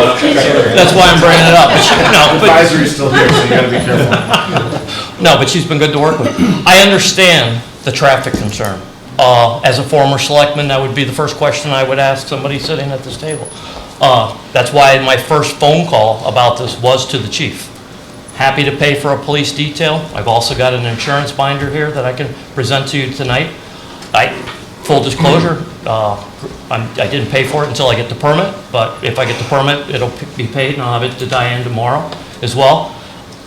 That's why I'm bringing it up. No, but- Advisory's still here, so you gotta be careful. No, but she's been good to work with. I understand the traffic concern. As a former selectman, that would be the first question I would ask somebody sitting at this table. That's why my first phone call about this was to the chief. Happy to pay for a police detail. I've also got an insurance binder here that I can present to you tonight. Full disclosure, I didn't pay for it until I get the permit, but if I get the permit, it'll be paid, and I'll have it to Diane tomorrow as well.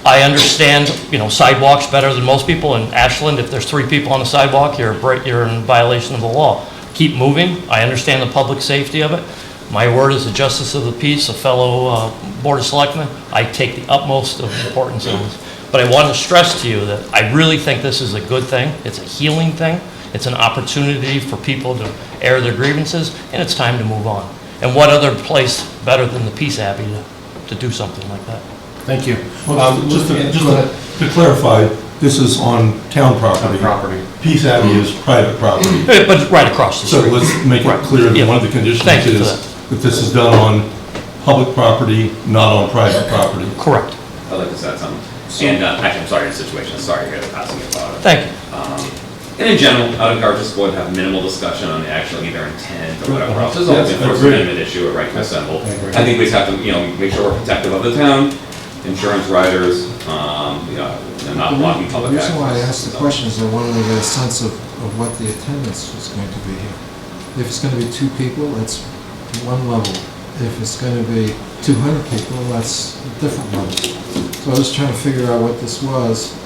I understand, sidewalks better than most people. In Ashland, if there's 3 people on the sidewalk, you're in violation of the law. Keep moving. I understand the public safety of it. My word as a justice of the peace, a fellow Board of Selectmen, I take the utmost of importance in this. But I want to stress to you that I really think this is a good thing. It's a healing thing. It's an opportunity for people to air their grievances, and it's time to move on. And what other place better than the Peace Abbey to do something like that? Thank you. Just to clarify, this is on town property. Peace Abbey is private property. But it's right across the So street. let's make it clear that one of the conditions Thank you for is that this is done on public property, not on private property. Correct. I'd like to say something. And actually, I'm sorry in the situation, sorry to hear the passing of father. Thank you. And in general, I would encourage this board to have minimal discussion on the actual either intent or whatever else. This is Yes, a I First agree. Amendment issue, a right to assemble. I think we just have to, make sure we're protective of the town, insurance riders, and not blocking public The access. reason why I asked the question is I wanted to get a sense of what the attendance was going to be here. If it's going to be 2 people, that's one level. If it's going to be 200 people, that's a different level. So I was trying to figure out what this was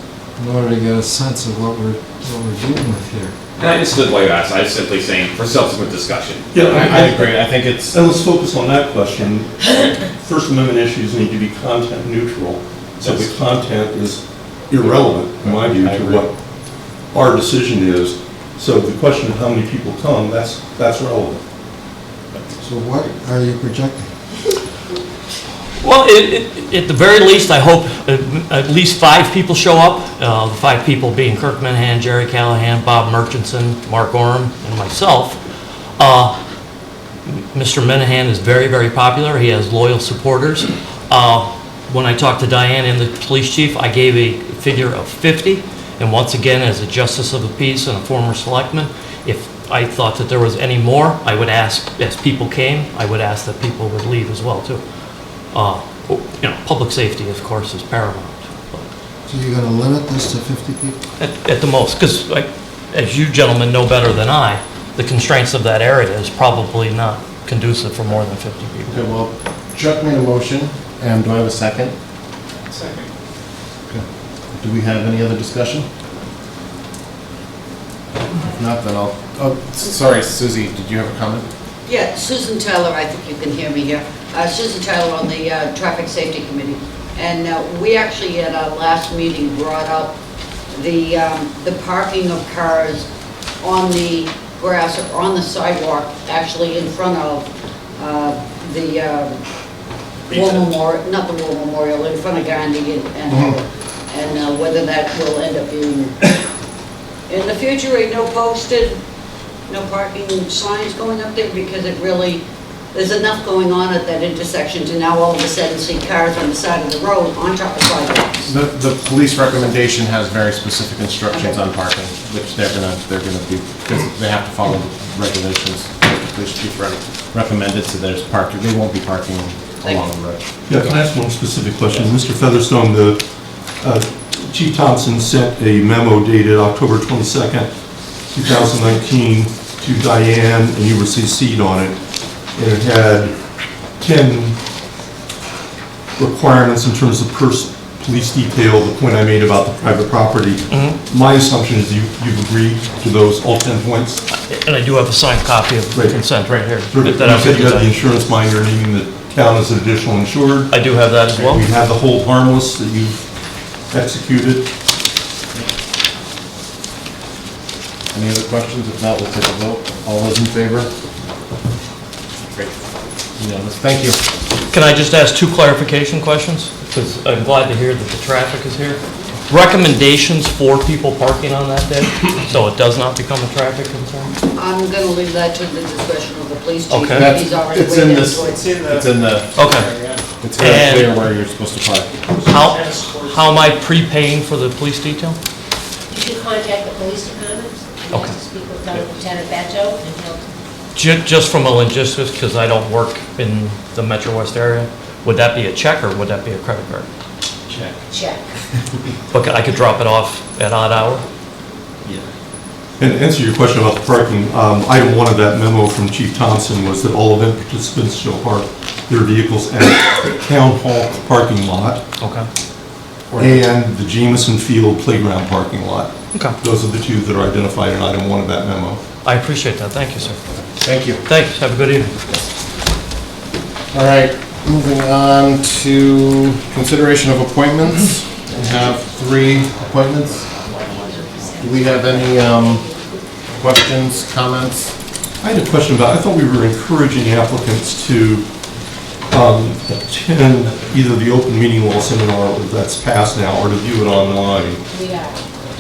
in order to get a sense of what we're dealing with here. And I understood why you asked, I was simply saying for subsequent discussion. Yeah, I agree. I think it's, And let's focus on that question. First Amendment issues need to be content neutral, so the content is irrelevant, in my view, to what our decision is. So the question of how many people come, that's relevant. So what are you projecting? Well, at the very least, I hope at least 5 people show up. The 5 people being Kirk Minahan, Jerry Callahan, Bob Murchison, Mark Orm, and myself. Mr. Minahan is very, very popular. He has loyal supporters. When I talked to Diane and the police chief, I gave a figure of 50. And once again, as a justice of the peace and a former selectman, if I thought that there was any more, I would ask, as people came, I would ask that people would leave as well, too. Public safety, of course, is paramount. So you're going to limit this to 50 people? At the most, because as you gentlemen know better than I, the constraints of that area is probably not conducive for more than 50 people. okay, well, Chuck made a motion, and do I have a second? Second. Do we have any other discussion? If not, then sorry, Susie, did you have a comment? Yeah, Susan Tyler, I think you can hear me here. Susan Tyler on the Traffic Safety Committee. And we actually at our last meeting brought up the parking of cars on the grass or on the sidewalk, actually in front of the War Memorial, not the War Memorial, in front of Gandhi and whether that will end up being in the future, no posted, no parking signs going up there, because it really, there's enough going on at that intersection to now all of a sudden see cars on the side of the road on top of sidewalks. The police recommendation has very specific instructions on parking, which they're gonna be, because they have to follow the regulations. The police chief recommended, so there's parking, they won't be parking along the road. Yeah, can I ask one specific question? Mr. Featherstone, Chief Thompson sent a memo dated October 22nd, 2019 to Diane, and you were CC'd on it. And it had 10 requirements in terms of police detail, the point I made about the private property. My assumption is you've agreed to those, all 10 points? And I do have a signed copy of the consent right here. You said you had the insurance binder naming the town as an additional insured. I do have that as well. We have the hold harmless that you've executed. Any other questions? If not, we'll take a vote. All those in favor? Great. Unanimous. Thank you. Can I just ask 2 clarification questions? Because I'm glad to hear that the traffic is here. recommendations for people parking on that day, so it does not become a traffic concern? I'm gonna leave that to the discretion of the police chief. Okay. He's already It's in weighed this, into it. it's in the, Okay. it's very And- clear where you're supposed to park. How am I prepaying for the police detail? You should contact the police department. You Okay. have to speak with Lieutenant Batcho, and he'll Just from a logistics, because I don't work in the Metro West area, would that be a check or would that be a credit card? check. But I could drop it off at odd hour? And to answer your question about the parking, item 1 of that memo from Chief Thompson was that all event participants shall park their vehicles at Town Hall parking lot Okay. and the Jamison Field playground parking lot. Okay. Those are the two that are identified in item 1 of that memo. I appreciate that. Thank you, sir. Thank you. Thanks. Have a good evening. All right, moving on to consideration of appointments. We have 3 appointments. Do we have any questions, comments? I had a question about, I thought we were encouraging applicants to attend either the open meeting law seminar, or that's passed now, or to view it online. We are.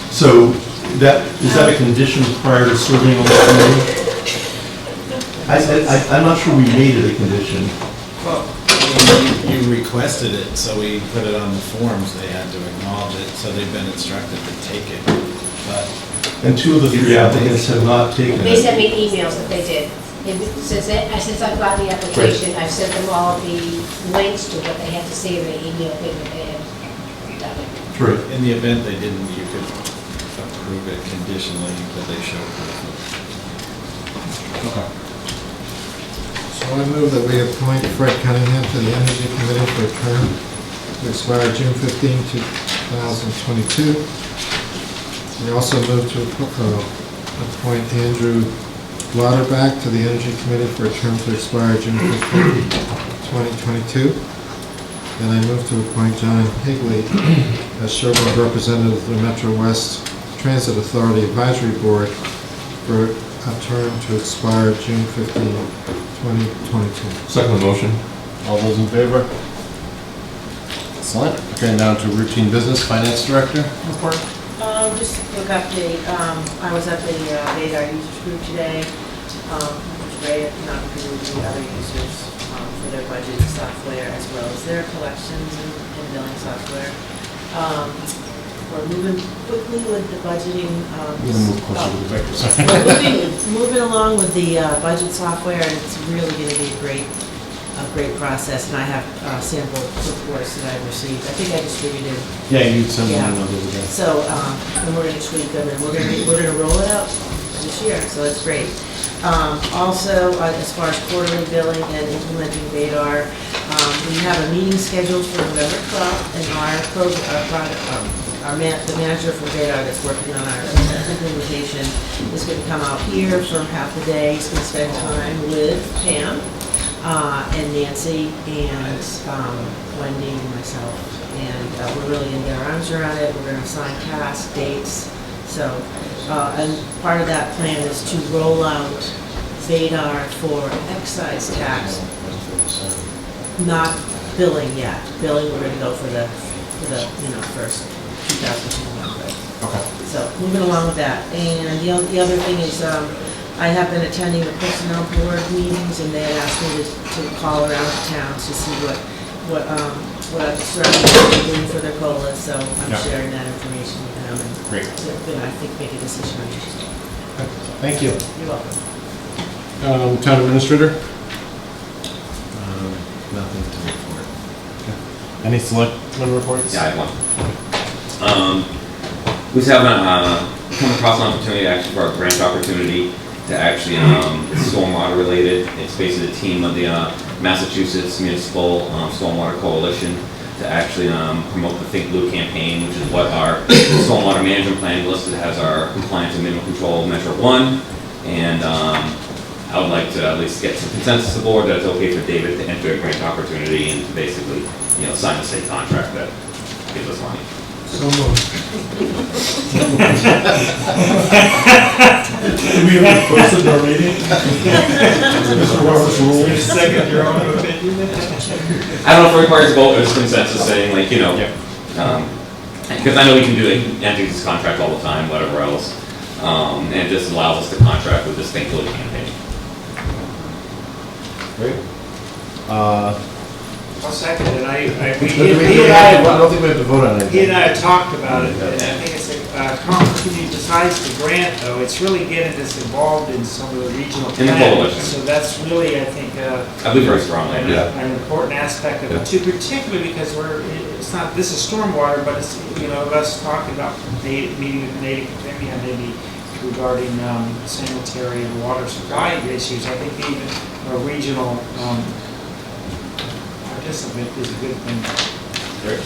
So is that a condition prior to serving on the committee? I'm not sure we made it a condition. Well, you requested it, so we put it on the forms. They had to acknowledge it, so they've been instructed to take it. But And 2 of the 3 applicants have not taken They it. sent me emails that they did. Since I've got the application, I've sent them all the links to what they had to say in the email thing that they had done. True. in the event they didn't, you could approve it conditionally, but they show proof. Okay. So I move that we appoint Fred Cunningham to the Energy Committee for a term to expire June 15, 2022. We also move to appoint Andrew Lauterbach to the Energy Committee for a term to expire June 15, 2022. And I move to appoint John Higley as Sherborn representative of the Metro West Transit Authority Advisory Board for a term to expire June 15, 2022. Second motion. All those in favor? Excellent. Okay, now to routine business, finance director report. Just a quick update. I was at the Vadar users group today, which was great, not because of the other users for their budget software as well as their collections and billing software. We're moving quickly with the budgeting. We're gonna move closer to the vector, sorry. We're moving along with the budget software, and it's really going to be a great process. And I have sample reports that I've received. I think I distributed. Yeah, you sent Yeah. them the other day. So, and we're going to tweak them, and we're going to roll it out this year. So it's great. Also, as far as quarterly billing and implementing Vadar, we have a meeting scheduled for November 12th, and the manager for Vadar that's working on our implementation is going to come out here for half the day. He's going to spend time with Pam and Nancy and Wendy and myself. And we're really going to get our arms around it. We're going to assign tasks, dates. So, and part of that plan is to roll out Vadar for excise tax. Not billing yet. Billing, we're going to go for the first 2021. Okay. So moving along with that. And the other thing is, I have been attending the personnel board meetings, and they had asked me to call around the towns to see what surrounding towns are doing for their COLAs. So I'm Yeah. sharing that information with them, and Great. I think make a decision on Tuesday. Thank you. You're welcome. Town administrator? Nothing to report. Any selectmen reports? Yeah, I have one. We just haven't come across an opportunity actually for a grant opportunity to actually, it's stormwater related. It's basically the team of the Massachusetts Municipal Stormwater Coalition to actually promote the Think Blue campaign, which is what our stormwater management plan listed as our compliance and minimum control measure 1. And I would like to at least get some consensus of the board that it's okay for David to enter a grant opportunity and to basically, sign a state contract that gives us money. So moved. Did we have posted our meeting? Mr. Robert's rules. Second your own opinion? I don't know if it requires a vote or just consensus saying Because I know we can do it, enter this contract all the time, whatever else. And it just allows us to contract with this thankfully campaign. Great. I'll second it. I don't think we have to vote on it. He and I have talked about it, and I think it's a common opportunity besides the grant, though. It's really getting us involved in some of the regional In the planning. coalition. So that's really, I think, I believe very strongly. an important aspect of it too, particularly because it's not, this is stormwater, but it's, us talking about meeting with the Native Committee maybe regarding sanitary and water supply issues. I think even a regional participant is a good thing.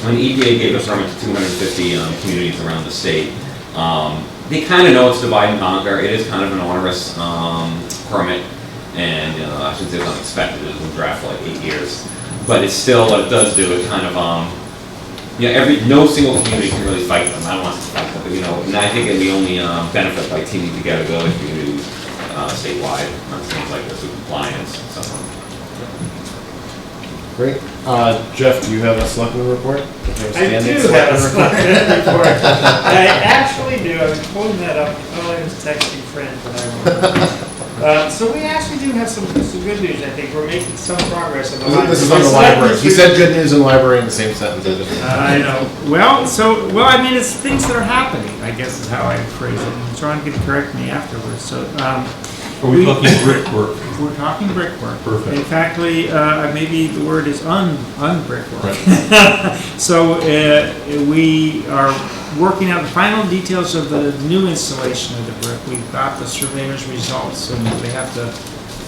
When EPA gave a permit to 250 communities around the state, they kind of know it's divide and conquer. It is kind of an onerous permit, and I shouldn't say it's unexpected. It was in draft for like 8 years, but it's still what it does do. It kind of no single community can really fight them. I don't want to fight them, but and I think we only benefit by teaming together with other communities statewide on things like this with compliance and so on. Great. Jeff, do you have a selectman report? I do have a selectman report. I actually do. I was pulling that up. Oh, I was texting Fred, but I won't. So we actually do have some good news. I think we're making some progress on the library. This is on the library. He said good news and library in the same sentence. I know. Well, I mean, it's things that are happening, I guess is how I phrase it. And John can correct me afterwards. So, are we talking brickwork? We're talking brickwork. Perfect. In fact, maybe the word is unbrickwork. Right. So we are working out the final details of the new installation of the brick. We've got the surveyor's results, and they have to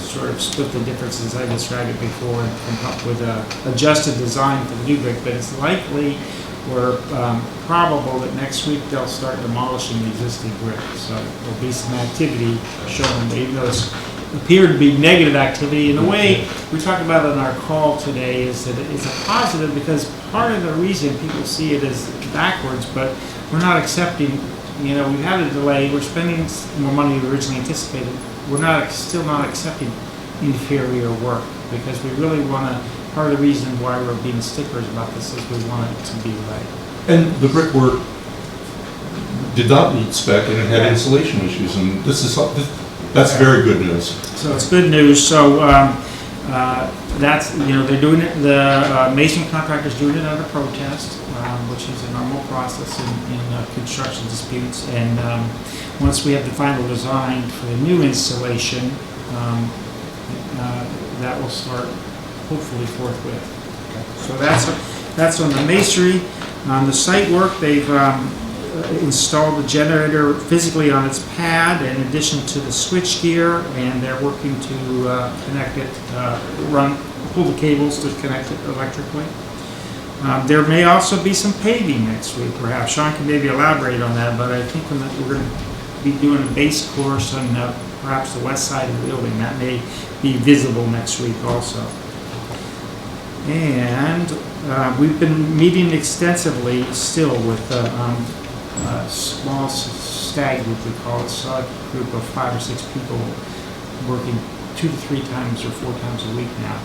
sort of split the differences I described it before and come up with a adjusted design for the new brick. But it's likely or probable that next week they'll start demolishing the existing brick. So there'll be some activity shown, even though it's appeared to be negative activity. In a way, we talked about it on our call today, is that it's a positive because part of the reason people see it as backwards, but we're not accepting, we've had a delay, we're spending more money than we originally anticipated. We're still not accepting inferior work because we really want to. Part of the reason why we're being sticklers about this is we want it to be right. And the brickwork did not meet spec and it had insulation issues, and that's very good news. So it's good news. So that's, they're doing it, the mason contractor's doing it under protest, which is a normal process in construction disputes. And once we have the final design for the new installation, that will start hopefully forthwith. So that's on the masonry. On the site work, they've installed the generator physically on its pad in addition to the switch gear, and they're working to connect it, pull the cables to connect it electrically. There may also be some paving next week, perhaps. Sean can maybe elaborate on that, but I think we're going to be doing a base course on perhaps the west side of the building. That may be visible next week also. And we've been meeting extensively still with a small stag group, we call it, select group of 5 or 6 people working 2 to 3 times or 4 times a week now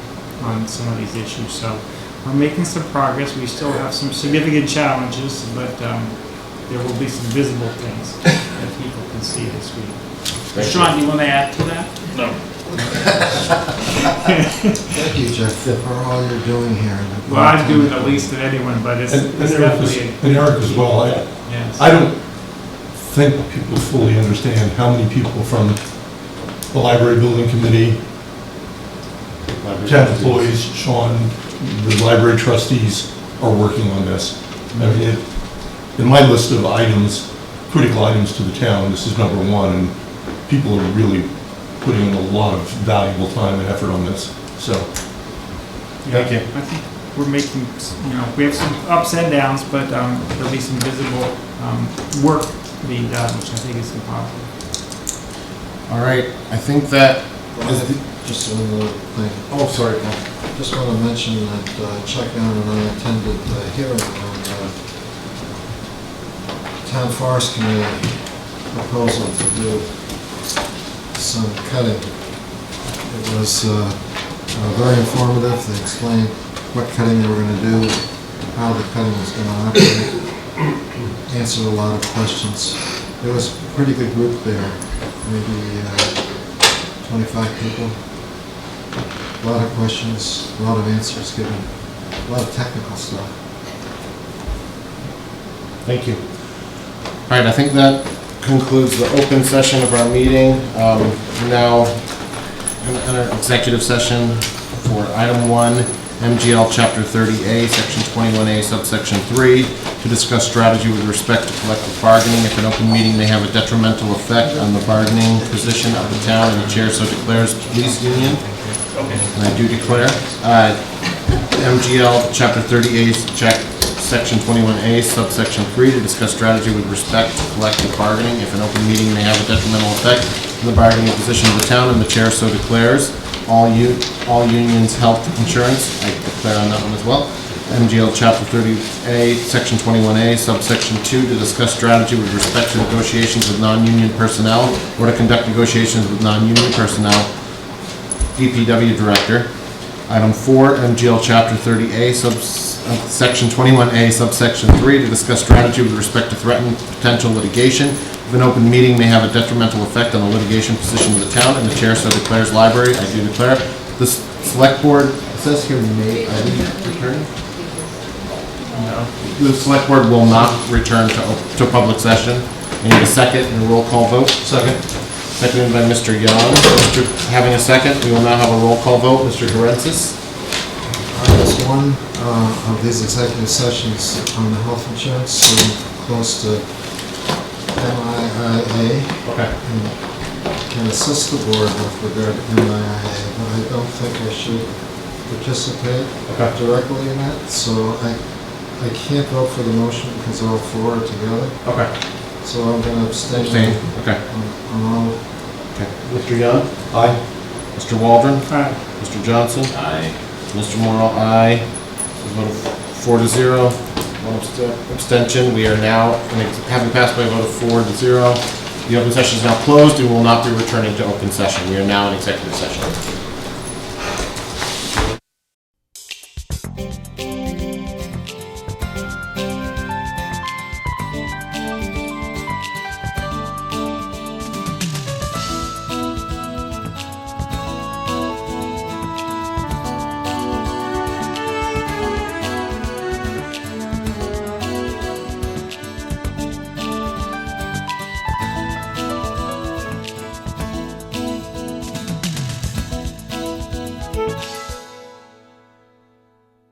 on some of these issues. So we're making some progress. We still have some significant challenges, but there will be some visible things that people can see this week. Sean, do you want to add to that? No. Thank you, Jeff, for all you're doing here. Well, I'm doing the least of anyone, but it's definitely... And Eric as well. Yes. I don't think people fully understand how many people from the library building committee, town employees, Sean, the library trustees are working on this. I mean, in my list of items, critical items to the town, this is number 1, and people are really putting in a lot of valuable time and effort on this. So, thank you. I think we're making, we have some ups and downs, but there'll be some visible work being done, which I think is positive. All right, I think that is just one little thing. Oh, sorry, Paul. Just want to mention that Chuck Allen and I attended the hearing on Town Forest Committee proposal to do some cutting. It was very informative. They explained what cutting they were going to do, how the cutting was going to operate. answered a lot of questions. There was a pretty good group there, maybe 25 people. A lot of questions, a lot of answers given, a lot of technical stuff. Thank you. All right, I think that concludes the open session of our meeting. Now, going to enter executive session for item 1, MGL Chapter 30A, Section 21A, subsection 3, to discuss strategy with respect to collective bargaining. If an open meeting may have a detrimental effect on the bargaining position of the town and the chair so declares, police union. And I do declare. MGL Chapter 30A, Section 21A, subsection 3, to discuss strategy with respect to collective bargaining. If an open meeting may have a detrimental effect on the bargaining position of the town and the chair so declares, all unions' health insurance, I declare on that one as well. MGL Chapter 30A, Section 21A, subsection 2, to discuss strategy with respect to negotiations with non-union personnel or to conduct negotiations with non-union personnel, DPW Director. Item 4, MGL Chapter 30A, Section 21A, subsection 3, to discuss strategy with respect to threatened potential litigation. If an open meeting may have a detrimental effect on the litigation position of the town and the chair so declares, library, I do declare. The select board, it says here may, are we returning? No. The select board will not return to public session. I need a second and a roll call vote. Second. Seconded by Mr. Young. Having a second, we will now have a roll call vote. Mr. Durensis? There's one of these executive sessions on the health insurance, so close to MIIA. Okay. And can assist the board with regard to MIIA, but I don't think I should participate directly in that, so I can't vote for the motion because all 4 are together. Okay. So I'm going to abstain. Okay. On all. Okay. Mr. Young? Aye. Mr. Waldron? Aye. Mr. Johnson? Aye. Mr. Morrow? Aye. Vote of 4-0. One abstention. We are now, having passed by a vote of 4-0. The open session is now closed and will not be returning to open session. We are now in executive session.